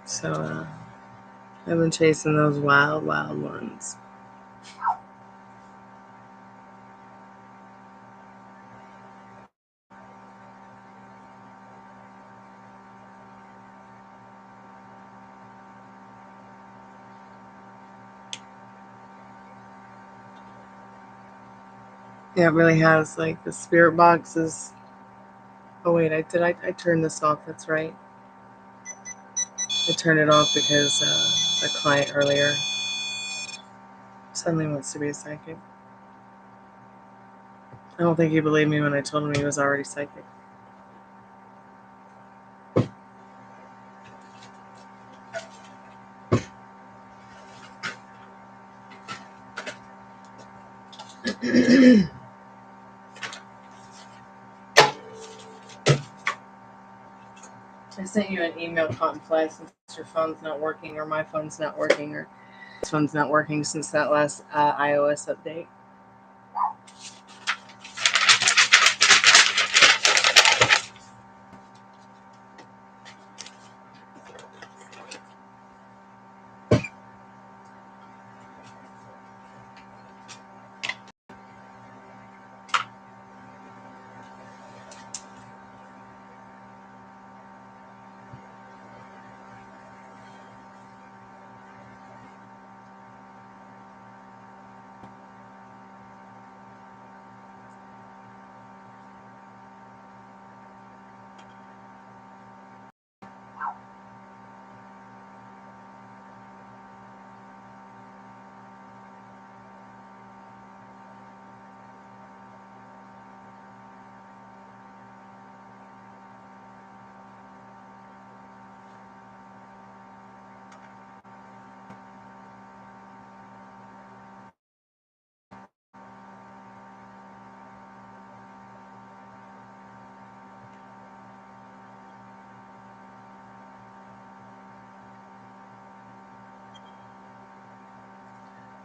So I've been chasing those wild, wild ones. Yeah, it really has. Like the spirit boxes. Oh wait, I turn this off. That's right. I turned it off because a client earlier suddenly wants to be a psychic. I don't think he believed me when I told him he was already psychic. I sent you an email, Cotton Fly, since your phone's not working, or my phone's not working, or this phone's not working since that last iOS update.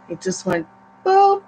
It just went boop.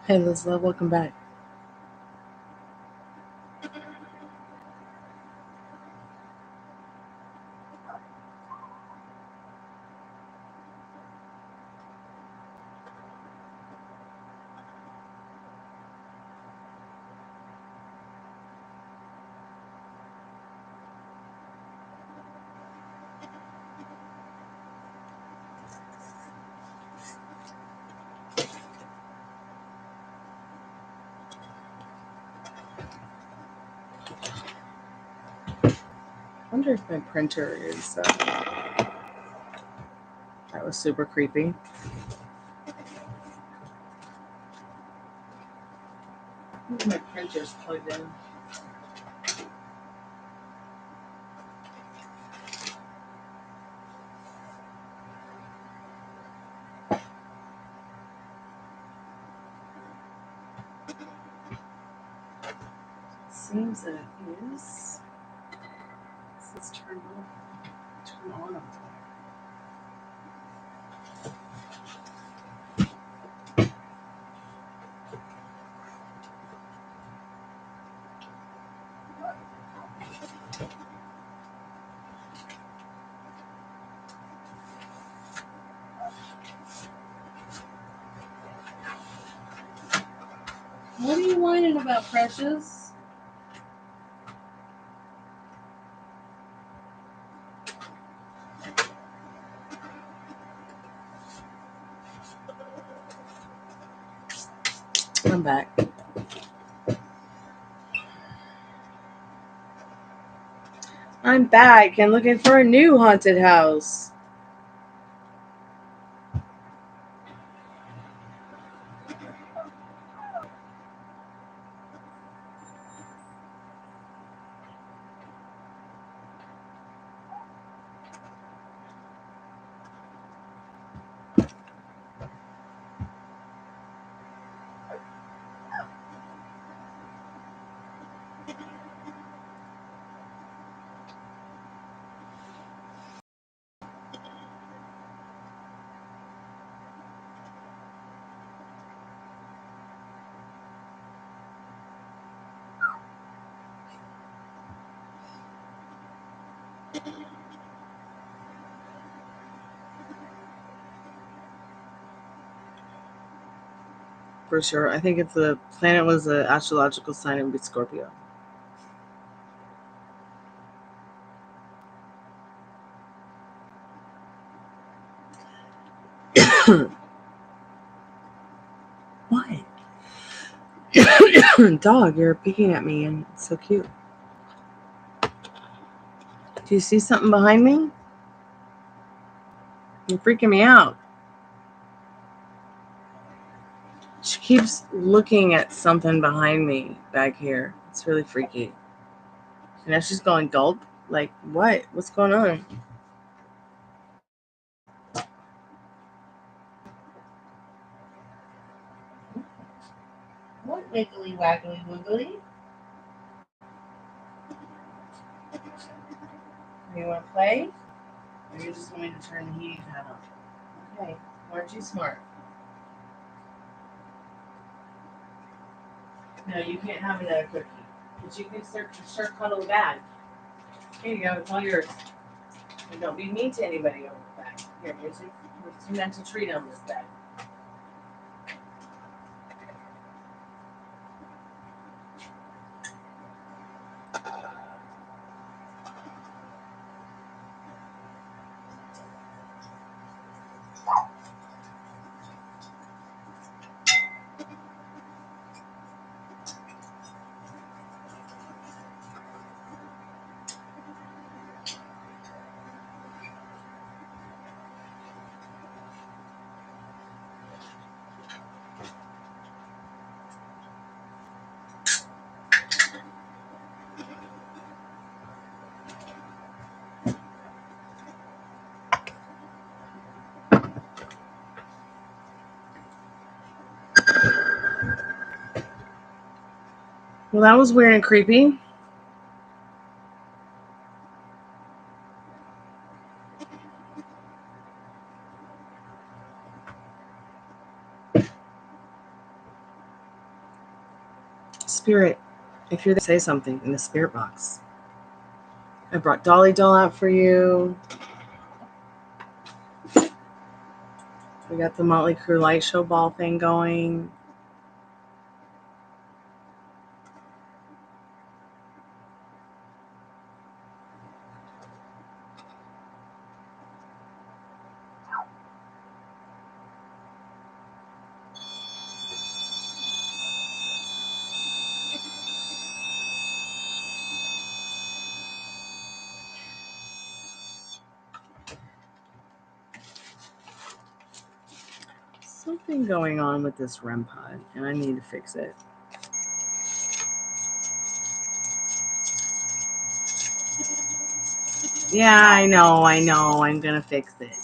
Hey, Liz, welcome back. I wonder if my printer is. That was super creepy. My printer's plugged in. Seems that it is. Let's turn off. Turn on. What are you whining about, Precious? I'm back. I'm back and looking for a new haunted house. For sure. I think if the planet was an astrological sign, it would be Scorpio. What? Dog, you're picking at me and it's so cute. Do you see something behind me? You're freaking me out. She keeps looking at something behind me back here. It's really freaky. And now she's going gulp. Like, what? What's going on? What wiggly waggly wiggly? You want to play? Or you just want me to turn the heating pad on? Okay. Aren't you smart? No, you can't have another cookie. But you can sure cuddle the bag. Here you go. It's all yours. And don't be mean to anybody over the bag. Here, here's your mental treat on this bag. Well, that was weird and creepy. Spirit, if you're there, say something in the spirit box. I brought Dolly Doll out for you. We got the Motley Crue light show ball thing going. Something going on with this REM pod, and I need to fix it. Yeah, I know. I'm gonna fix it.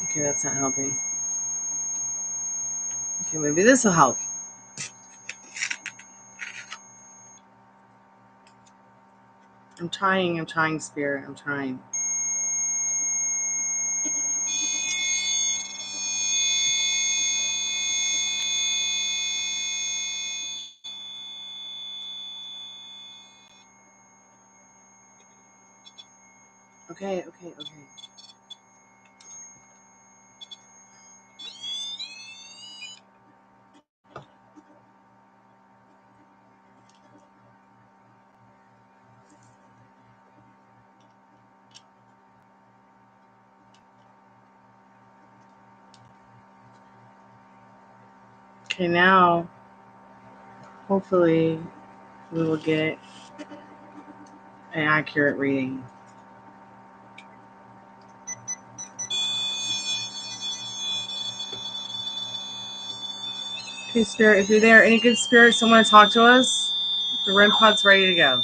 Okay, that's not helping. Okay, maybe this will help. I'm trying, Spirit. I'm trying. Okay. Okay, now, hopefully, we will get an accurate reading. Okay, Spirit, if you're there, any good spirits that want to talk to us? The REM pod's ready to go.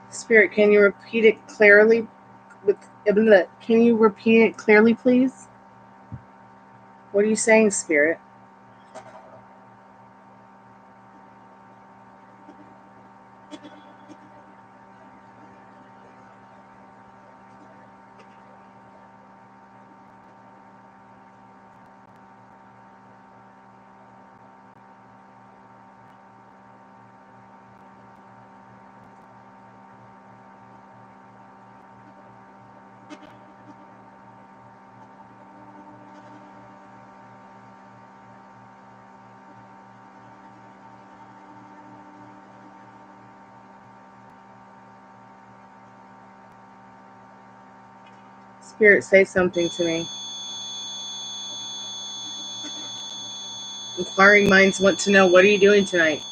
Spirit, can you repeat it clearly? Can you repeat it clearly, please? What are you saying, Spirit? Spirit, say something to me. Inquiring minds want to know, what are you doing tonight?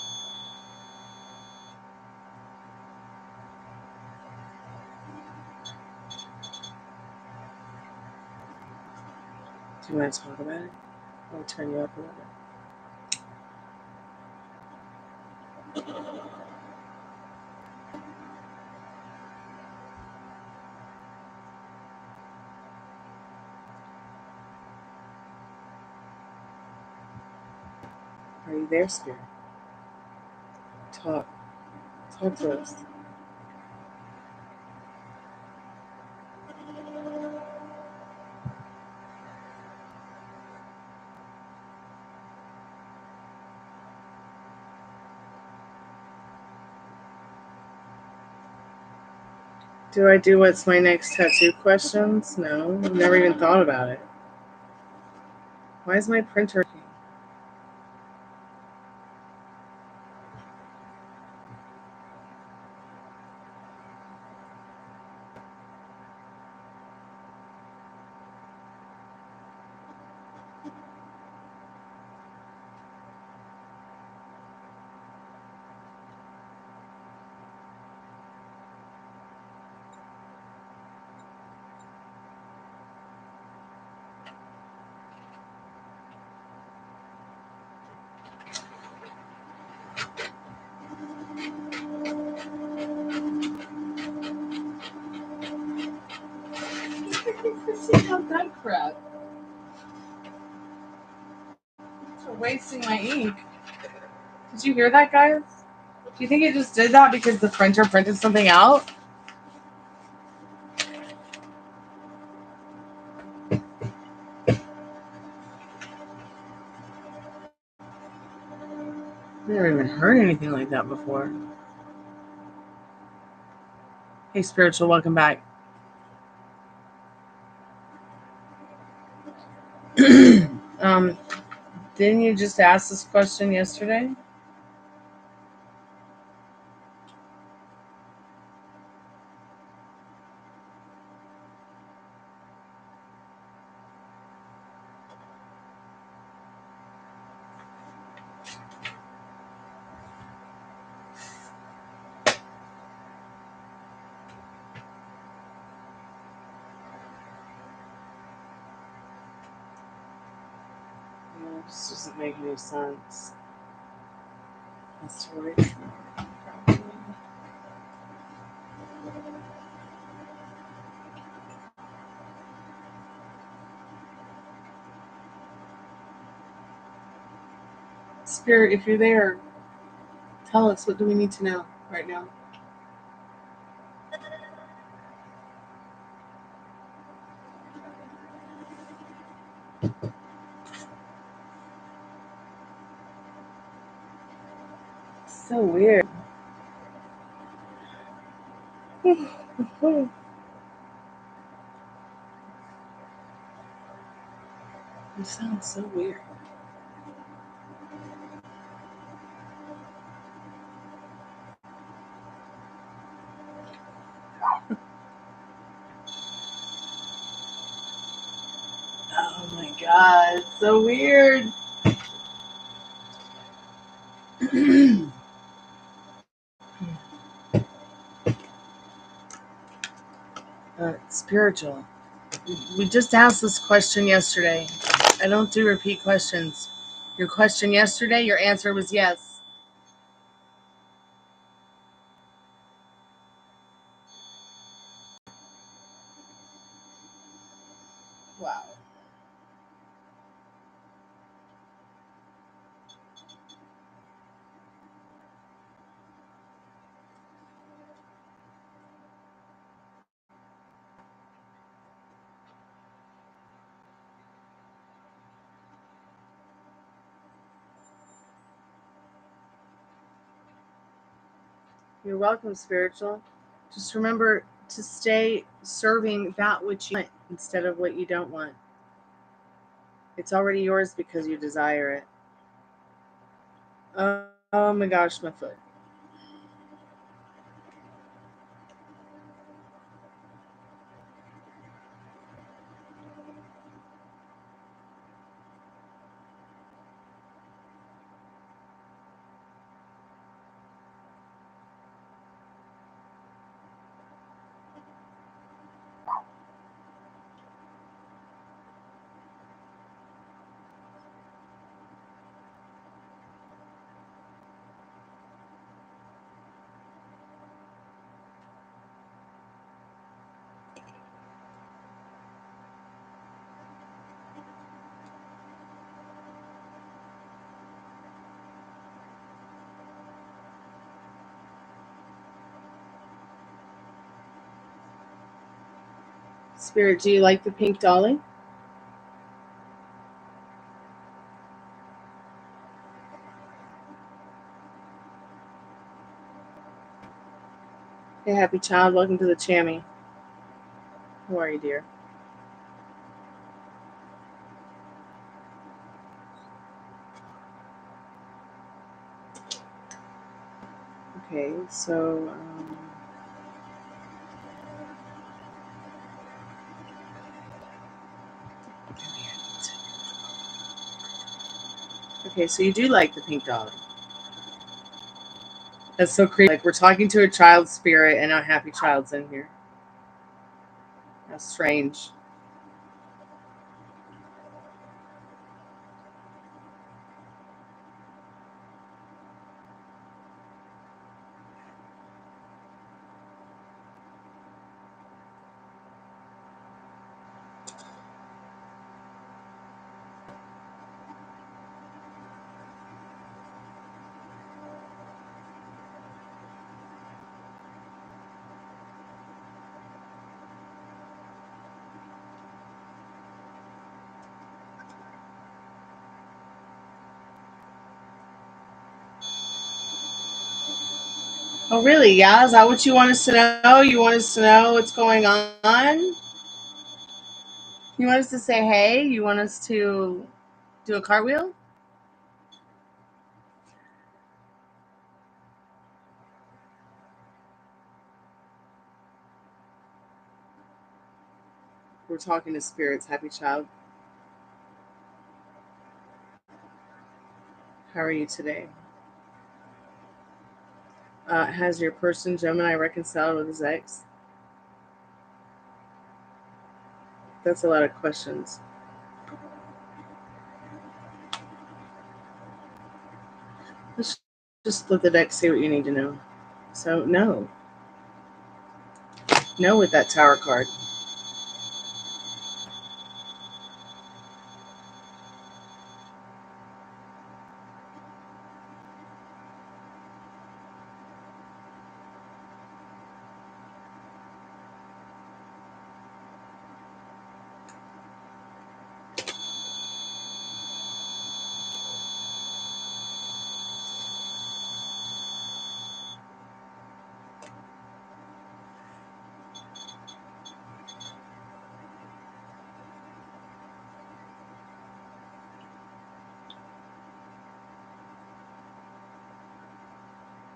Do you want to talk about it? I'll turn you up a little bit. Are you there, Spirit? Talk to us. Do I do what's my next tattoo questions? No, I've never even thought about it. Why is my printer working? Not that crap. You're wasting my ink. Did you hear that, guys? Do you think it just did that because the printer printed something out? I've never even heard anything like that before. Hey, Spiritual, welcome back. Didn't you just ask this question yesterday? No, this doesn't make any sense. Restoration. Spirit, if you're there, tell us, what do we need to know right now? So weird. It sounds so weird. Oh my god, it's so weird. Spiritual. We just asked this question yesterday. I don't do repeat questions. Your question yesterday, your answer was yes. Wow. You're welcome, Spiritual. Just remember to stay serving that which you want instead of what you don't want. It's already yours because you desire it. Oh my gosh, my foot. Spirit, do you like the pink dolly? Hey, happy child, welcome to the Chammy. How are you, dear? Okay, so okay, so you do like the pink dolly. That's so creepy. Like, we're talking to a child spirit and a happy child's in here. That's strange. Oh, really? Yeah? Is that what you want us to know? You want us to know what's going on? You want us to say hey? You want us to do a cartwheel? We're talking to spirits, happy child. How are you today? Has your person Gemini reconciled with his ex? That's a lot of questions. Let's just let the deck say what you need to know. So, no. No with that Tower card.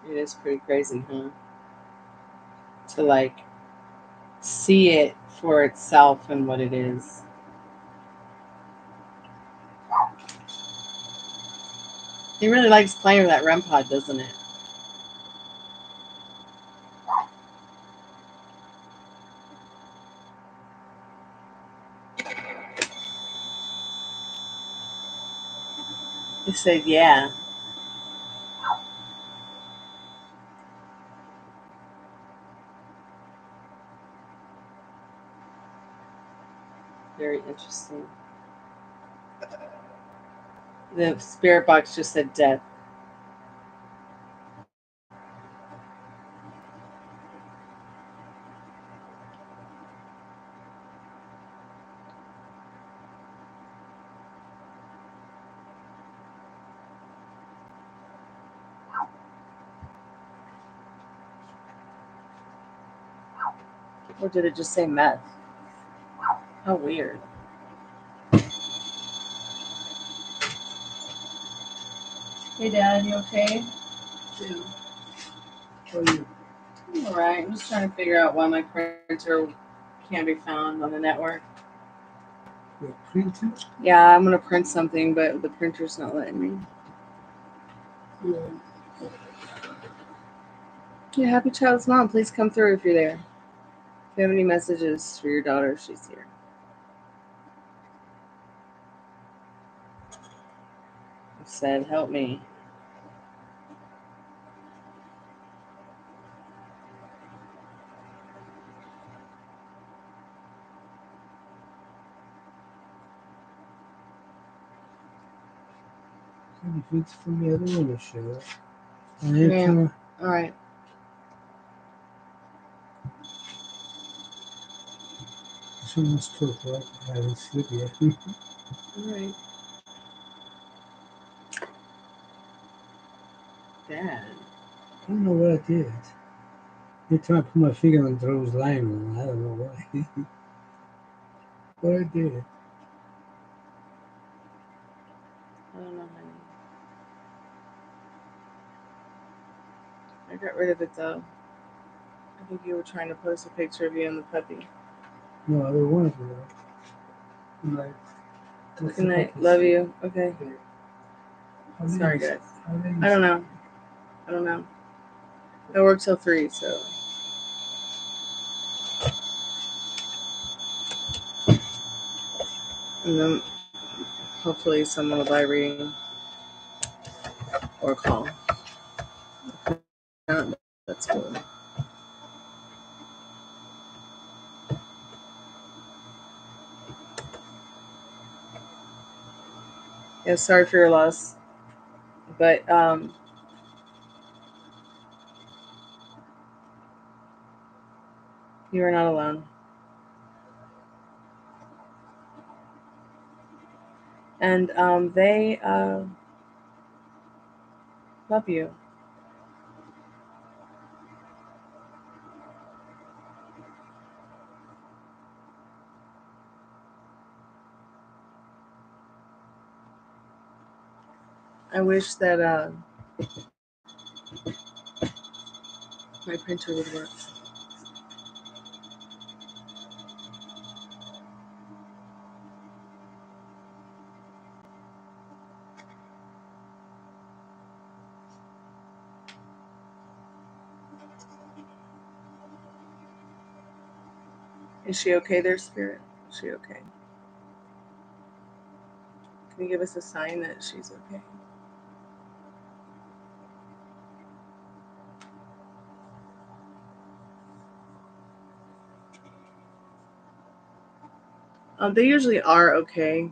It is pretty crazy, huh? To like see it for itself and what it is. He really likes playing with that REM pod, doesn't it? He said, yeah. Very interesting. The spirit box just said death. Or did it just say meth? How weird. Hey, Dad, you okay? Yeah. How are you? I'm alright. I'm just trying to figure out why my printer can't be found on the network. Printer? Yeah, I'm gonna print something, but the printer's not letting me. Yeah. Yeah, happy child's mom, please come through if you're there. If you have any messages for your daughter, she's here. I said, help me. If it's for me, I don't want to share. Yeah. All right. It's almost 2 o'clock. I haven't slept yet. All right. Dad. I don't know what I did. Every time I put my finger on Dro's line, I don't know why. What I did. I don't know, honey. I got rid of it though. I think you were trying to post a picture of you and the puppy. No, I don't want to do that. Good night. Good night. Love you. Okay. Sorry, guys. I don't know. I work till 3, so. And then hopefully someone will buy reading or call. That's cool. Yeah, sorry for your loss. But you are not alone. And they love you. I wish that my printer would work. Is she okay there, Spirit? Is she okay? Can you give us a sign that she's okay? They usually are okay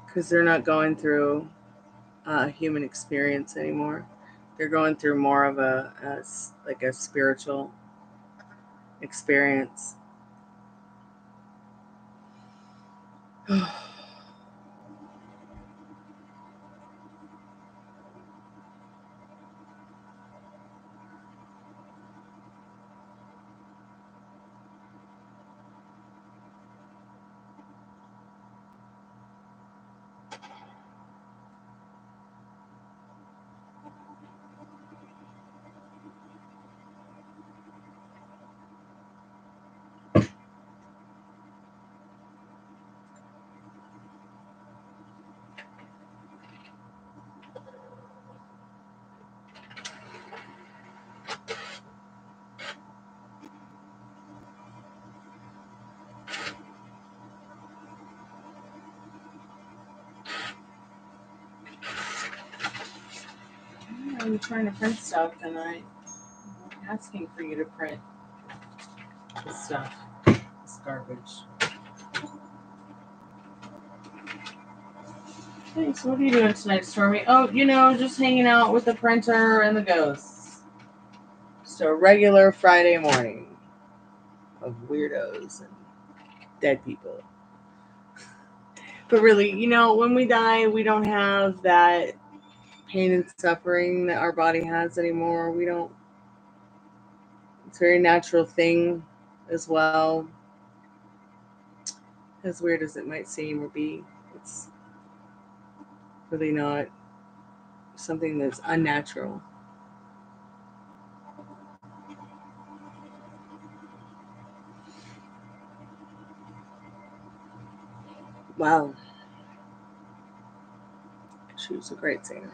because they're not going through human experience anymore. They're going through more of a spiritual experience. I'm trying to print stuff and I'm asking for you to print this stuff. This garbage. Okay, so what are you doing tonight, Stormy? Oh, just hanging out with the printer and the ghosts. Just a regular Friday morning of weirdos and dead people. But really, when we die, we don't have that pain and suffering that our body has anymore. We don't. It's a very natural thing as well. As weird as it might seem or be, it's really not something that's unnatural. Wow. She was a great singer.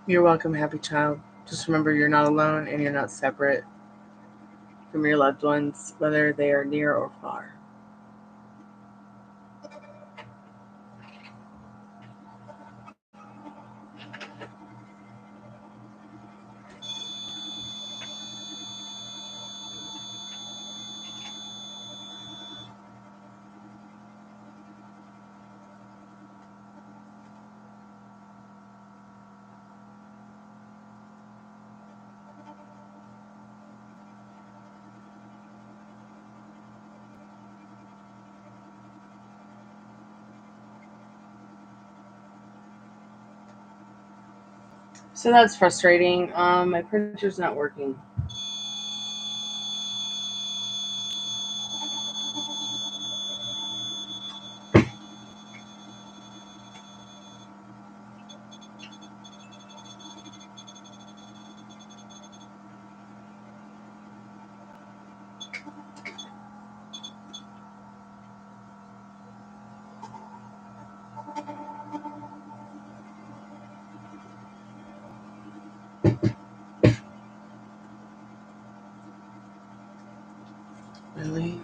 You're welcome, happy child. Just remember you're not alone and you're not separate from your loved ones, whether they are near or far. So that's frustrating. My printer's not working. Really?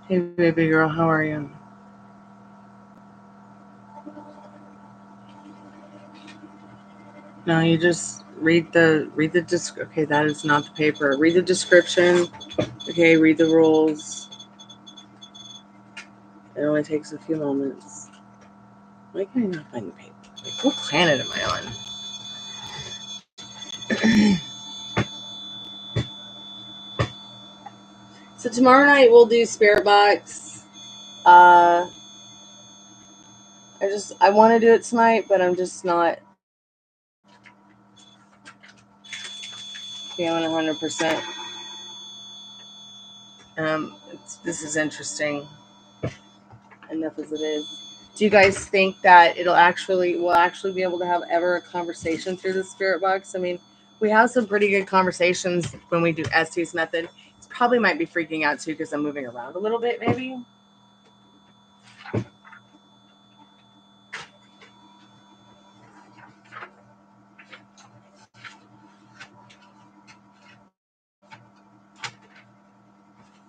Hey, baby girl, how are you? No, you just read the okay, that is not the paper. Read the description. Okay, read the rules. It only takes a few moments. Why can I not find the paper? Like, what planet am I on? So tomorrow night we'll do Spirit Box. I want to do it tonight, but I'm just not feeling 100%. This is interesting enough as it is. Do you guys think that we'll actually be able to have ever a conversation through the Spirit Box? I mean, we have some pretty good conversations when we do Estes method. It probably might be freaking out too because I'm moving around a little bit, maybe.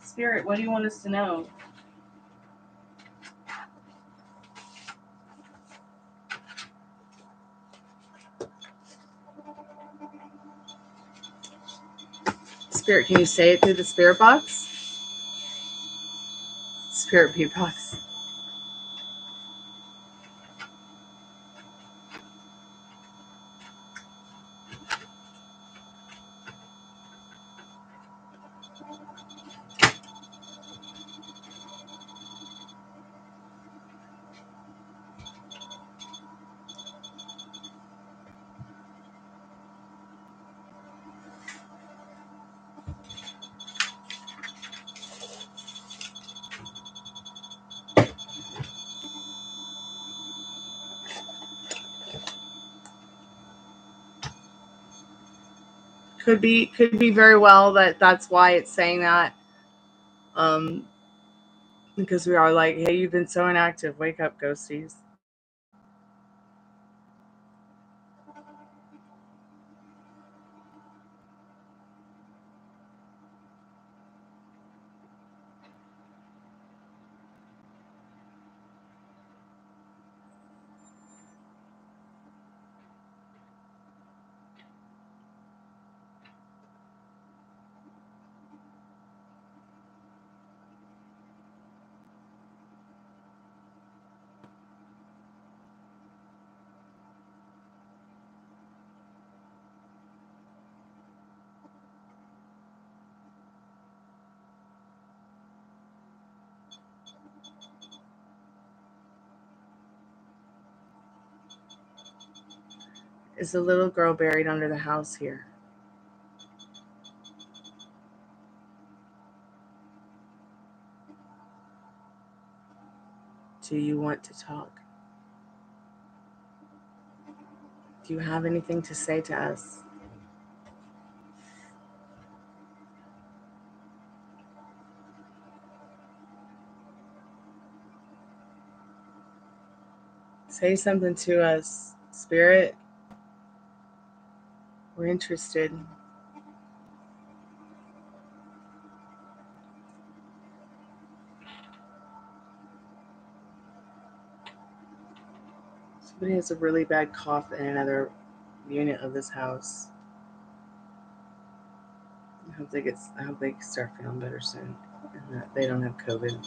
Spirit, what do you want us to know? Spirit, can you say it through the Spirit Box? Spirit Box. Could be very well that's why it's saying that. Because we are like, hey, you've been so inactive. Wake up, ghosties. Is the little girl buried under the house here? Do you want to talk? Do you have anything to say to us? Say something to us, Spirit. We're interested. Somebody has a really bad cough in another unit of this house. I hope they start feeling better soon, and that they don't have COVID.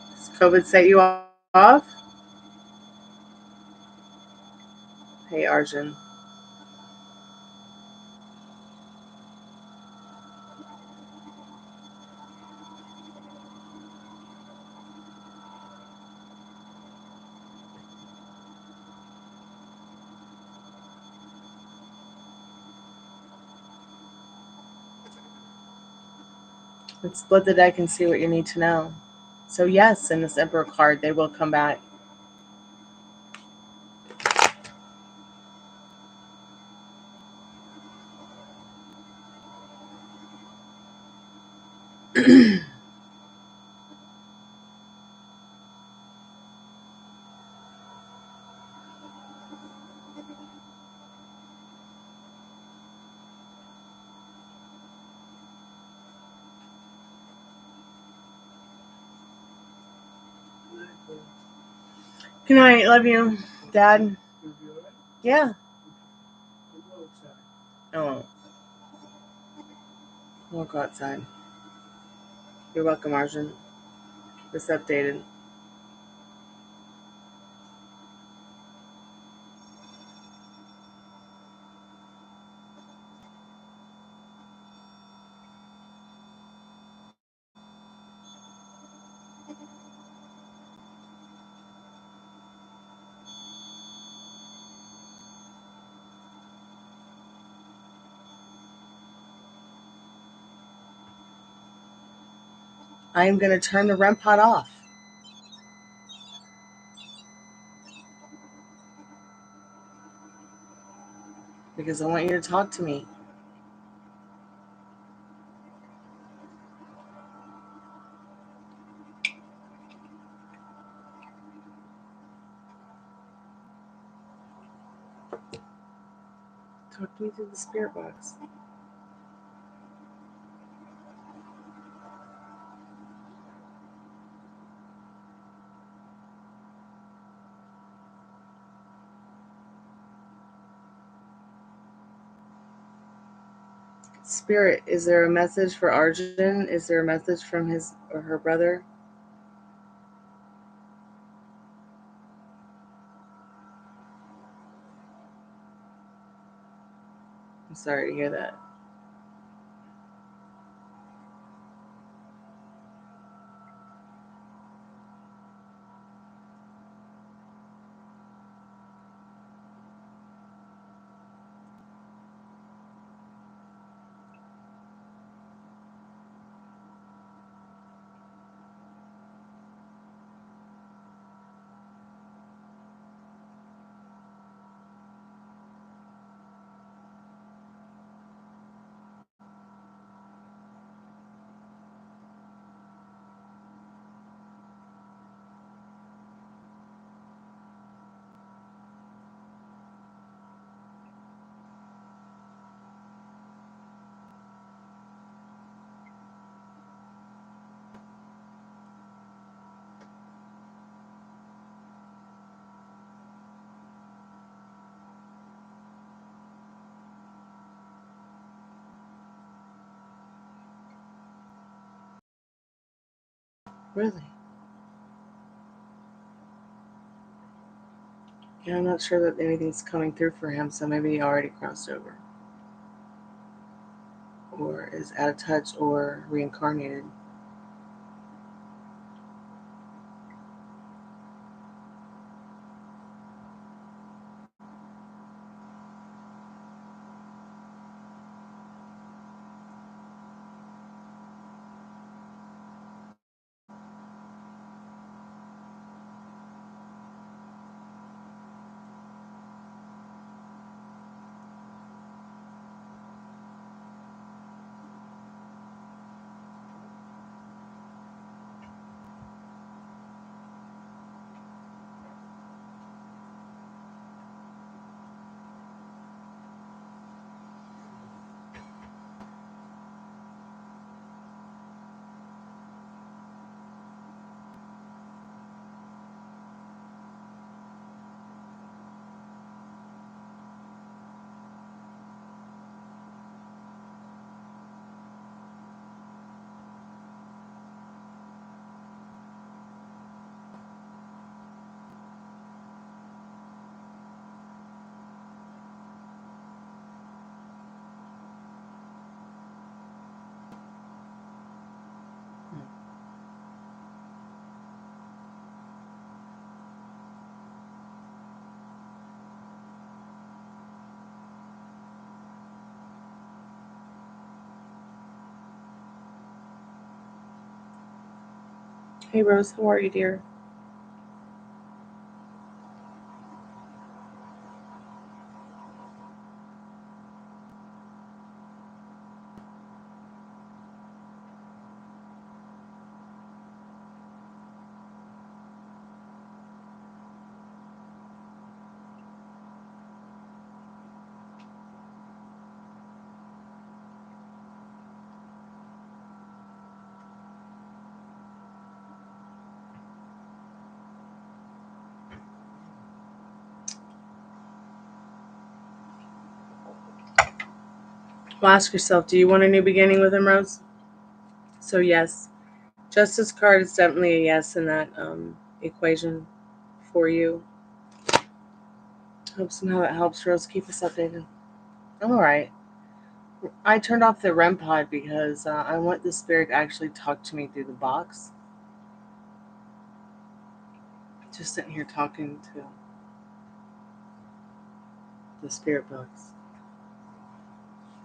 Does COVID set you off? Hey, Arjun. Let's split the deck and see what you need to know. So yes, in this Emperor card, they will come back. Good night. Love you, Dad. Yeah. Oh. We'll go outside. You're welcome, Arjun. This updated. I am going to turn the REM pod off. Because I want you to talk to me. Talk to me through the spirit box. Spirit, is there a message for Arjun? Is there a message from his or her brother? I'm sorry to hear that. Really? Yeah, I'm not sure that anything's coming through for him, so maybe he already crossed over. Or is out of touch or reincarnated. Hey Rose, how are you, dear? Well, ask yourself, do you want a new beginning with him, Rose? So yes, Justice card is definitely a yes in that equation for you. Hope somehow it helps, Rose. Keep us updated. I'm all right. I turned off the REM pod because I want the spirit to actually talk to me through the box. Just sitting here talking to the spirit box.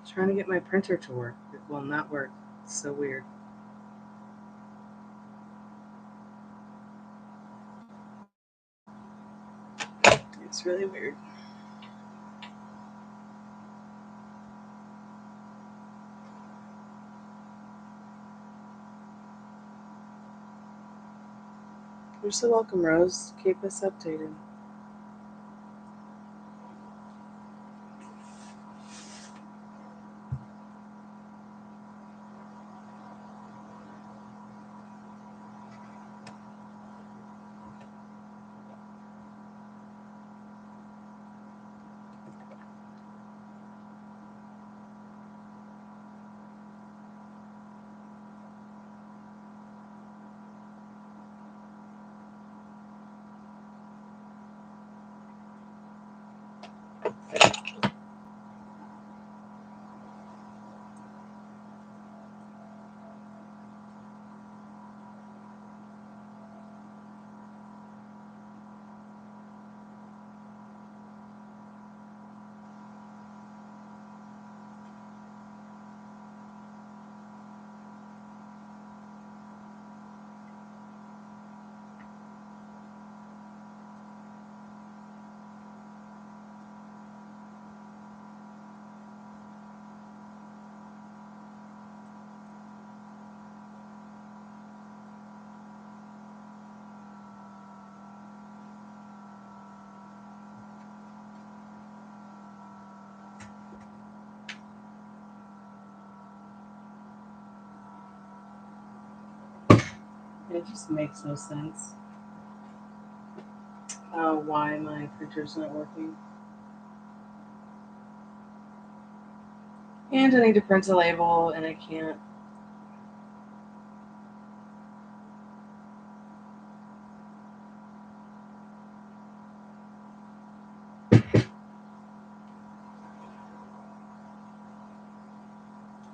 Trying to get my printer to work. It will not work. It's so weird. It's really weird. You're so welcome, Rose. Keep us updated. It just makes no sense. Why my printer's not working. And I need to print a label, and I can't.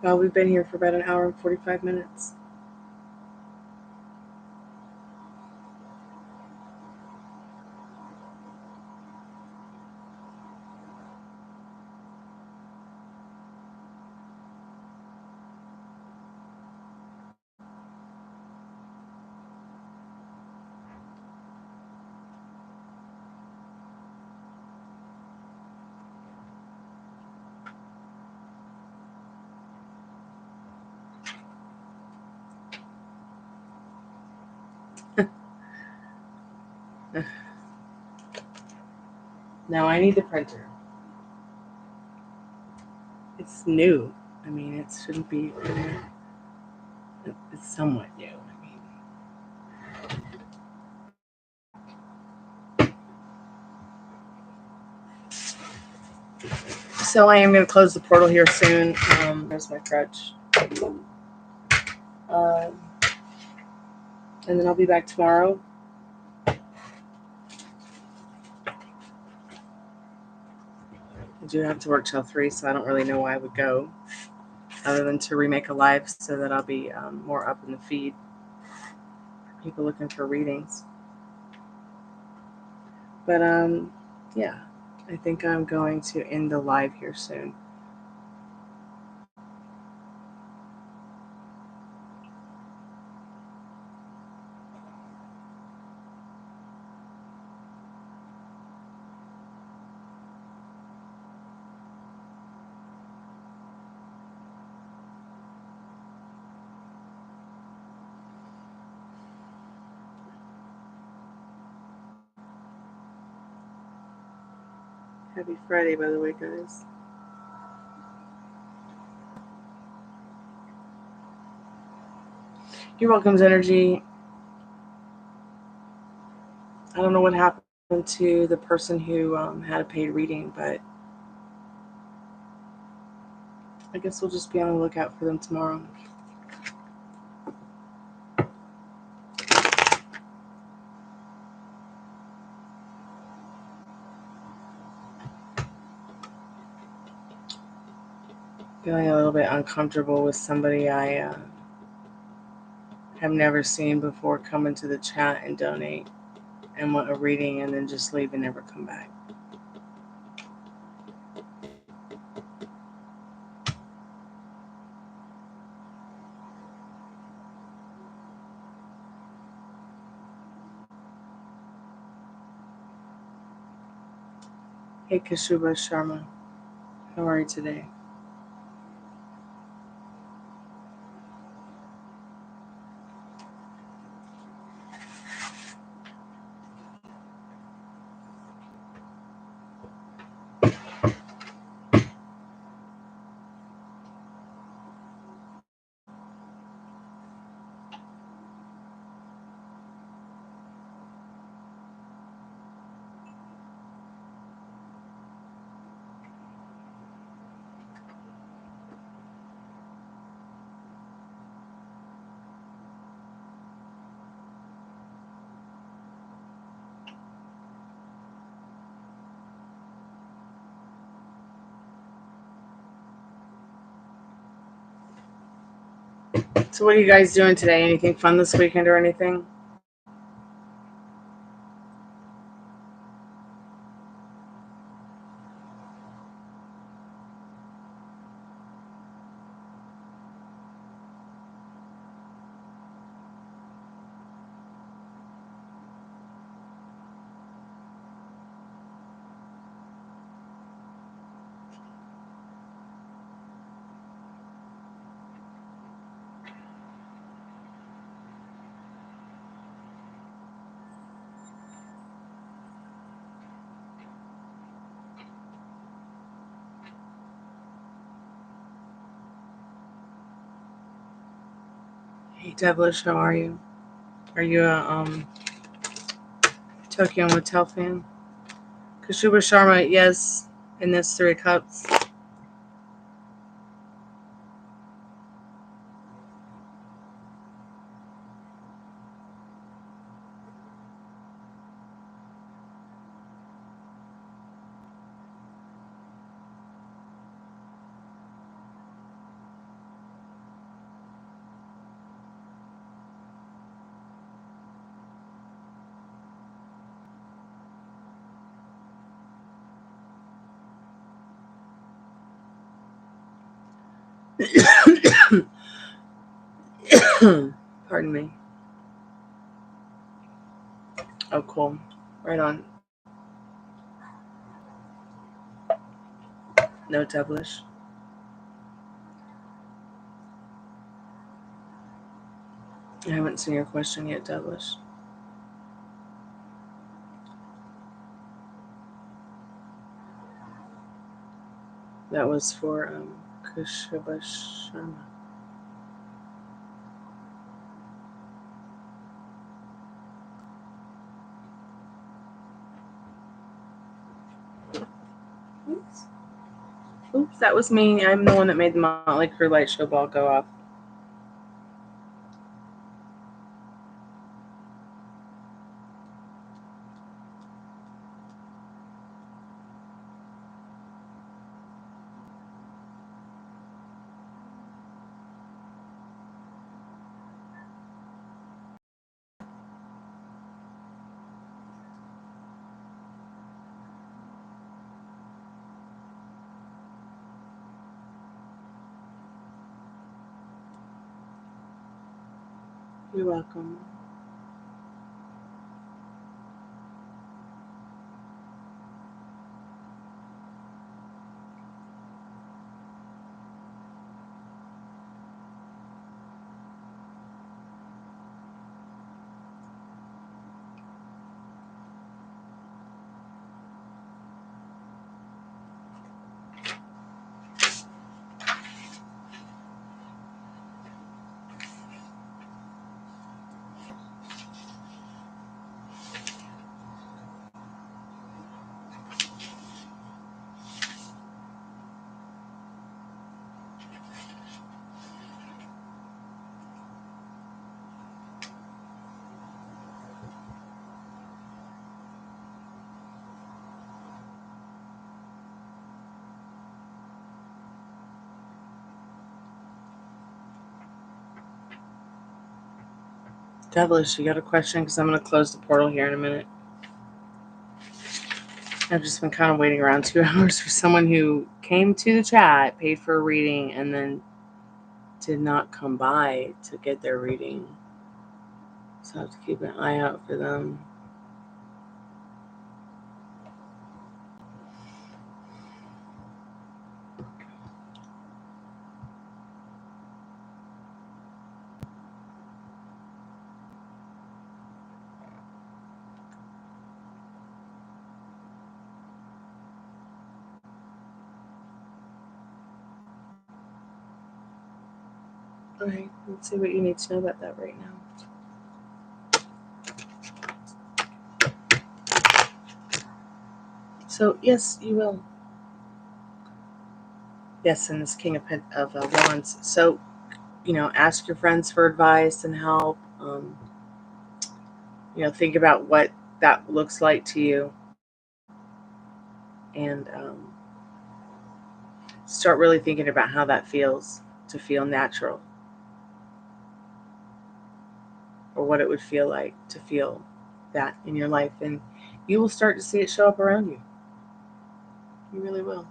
Well, we've been here for about an hour and 45 minutes. Now I need the printer. It's new. I mean, it shouldn't be. It's somewhat new. So I am going to close the portal here soon. There's my crutch. And then I'll be back tomorrow. I do have to work till 3, so I don't really know why I would go, other than to remake a live so that I'll be more up in the feed. People looking for readings. But yeah, I think I'm going to end the live here soon. Happy Friday, by the way, guys. You're welcome, Energy. I don't know what happened to the person who had a paid reading, but I guess we'll just be on the lookout for them tomorrow. Feeling a little bit uncomfortable with somebody I have never seen before come into the chat and donate and want a reading and then just leave and never come back. Hey, Kashuba Sharma. How are you today? So what are you guys doing today? Anything fun this weekend or anything? Hey, Devilish, how are you? Are you a Tokyo Motel fan? Kashuba Sharma, yes, in this 3 cups. Pardon me. Oh, cool. Right on. No, Devilish. I haven't seen your question yet, Devilish. That was for Kashuba Sharma. Oops. Oops, that was me. I'm the one that made the Motley Crue light show ball go off. You're welcome. Devilish, you got a question? Because I'm going to close the portal here in a minute. I've just been kind of waiting around 2 hours for someone who came to the chat, paid for a reading, and then did not come by to get their reading. So I have to keep an eye out for them. Alright, let's see what you need to know about that right now. So, yes, you will. Yes, and this King of Wands. So, ask your friends for advice and help. Think about what that looks like to you. And start really thinking about how that feels to feel natural. Or what it would feel like to feel that in your life. And you will start to see it show up around you. You really will.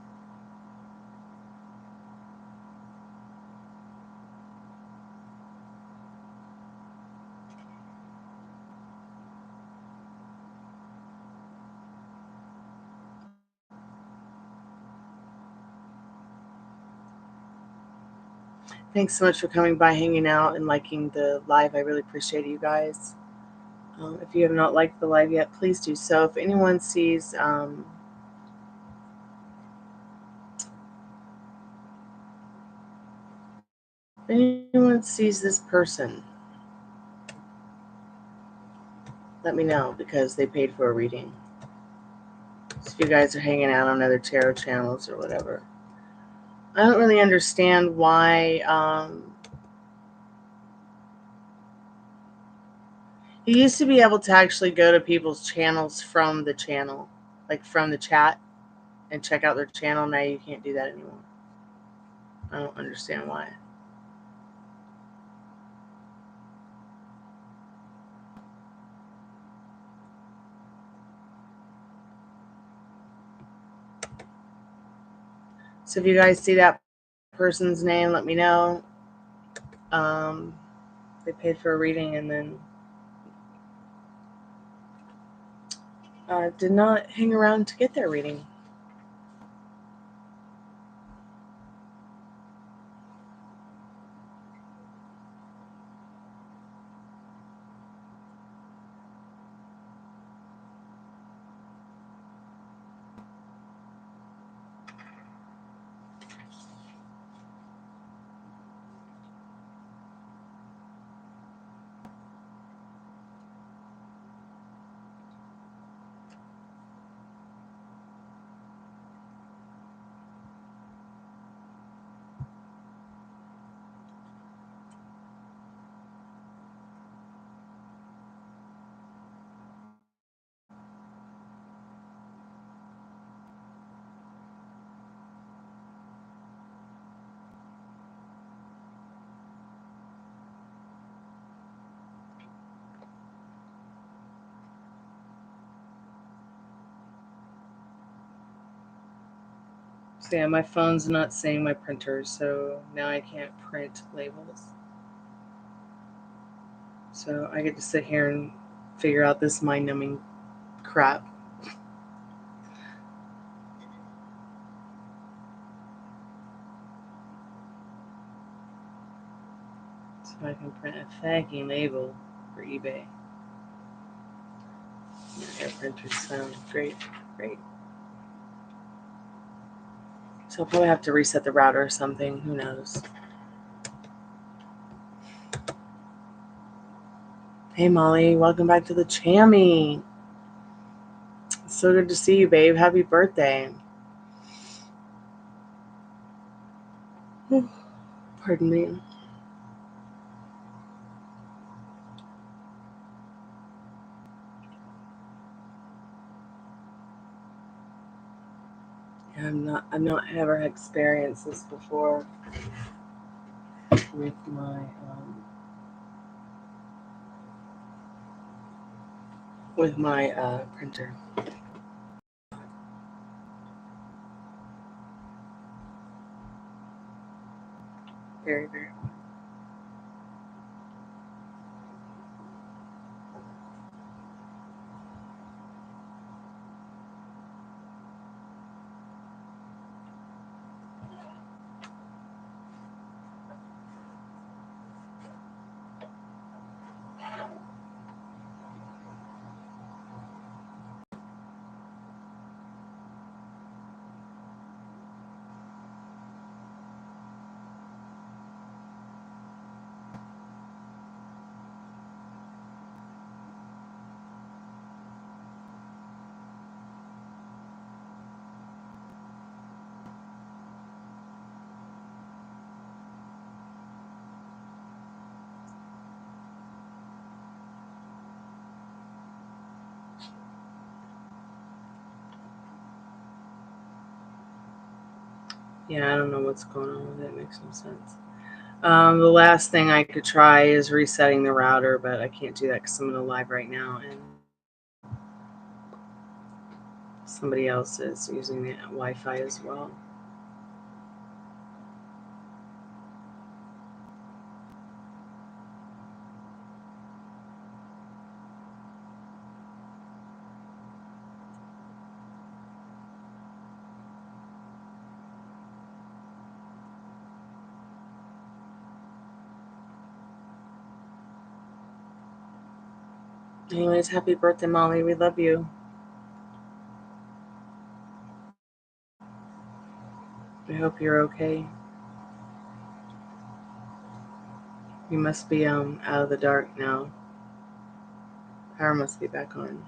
Thanks so much for coming by, hanging out, and liking the live. I really appreciate it, you guys. If you have not liked the live yet, please do so. If anyone sees this person, let me know, because they paid for a reading. So if you guys are hanging out on other tarot channels or whatever. I don't really understand why you used to be able to actually go to people's channels from the channel, like from the chat, and check out their channel. Now you can't do that anymore. I don't understand why. So if you guys see that person's name, let me know. They paid for a reading and then did not hang around to get their reading. So yeah, my phone's not saying my printer, so now I can't print labels. So I get to sit here and figure out this mind-numbing crap. So I can print a thanking label for eBay. Air printers sound great. So I'll probably have to reset the router or something. Who knows? Hey Molly, welcome back to the Chammy. It's so good to see you, babe. Happy birthday. Pardon me. I've not ever experienced this before with my with my printer. Very, very well. Yeah, I don't know what's going on with it. It makes no sense. The last thing I could try is resetting the router, but I can't do that because I'm in a live right now, and somebody else is using the Wi-Fi as well. Anyways, happy birthday, Molly. We love you. We hope you're okay. You must be out of the dark now. Power must be back on.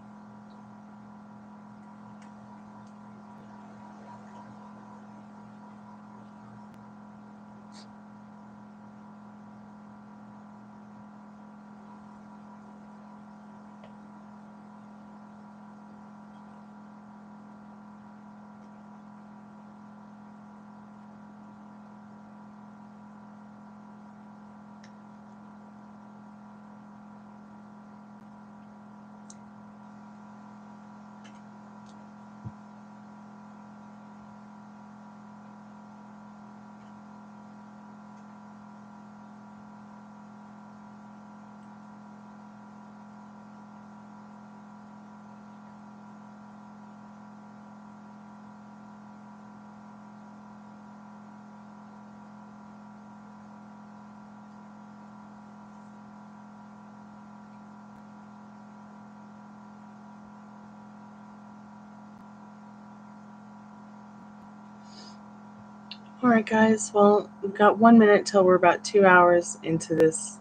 All right, guys. Well, we've got 1 minute till we're about 2 hours into this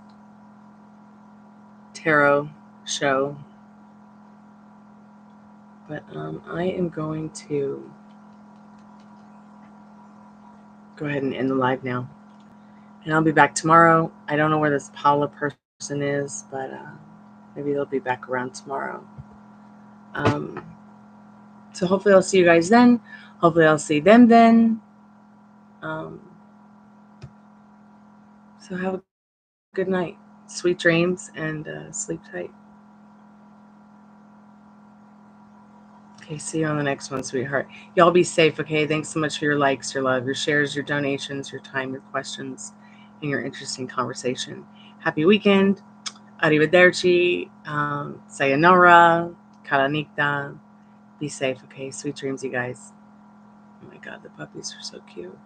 tarot show. But I am going to go ahead and end the live now. And I'll be back tomorrow. I don't know where this Paula person is, but maybe they'll be back around tomorrow. So hopefully I'll see you guys then. Hopefully I'll see them then. So have a good night. Sweet dreams and sleep tight. Okay, see you on the next one, sweetheart. Y'all be safe, okay? Thanks so much for your likes, your love, your shares, your donations, your time, your questions, and your interesting conversation. Happy weekend. Arrivederci. Sayonara. Karanikta. Be safe, okay? Sweet dreams, you guys. Oh my God, the puppies are so cute.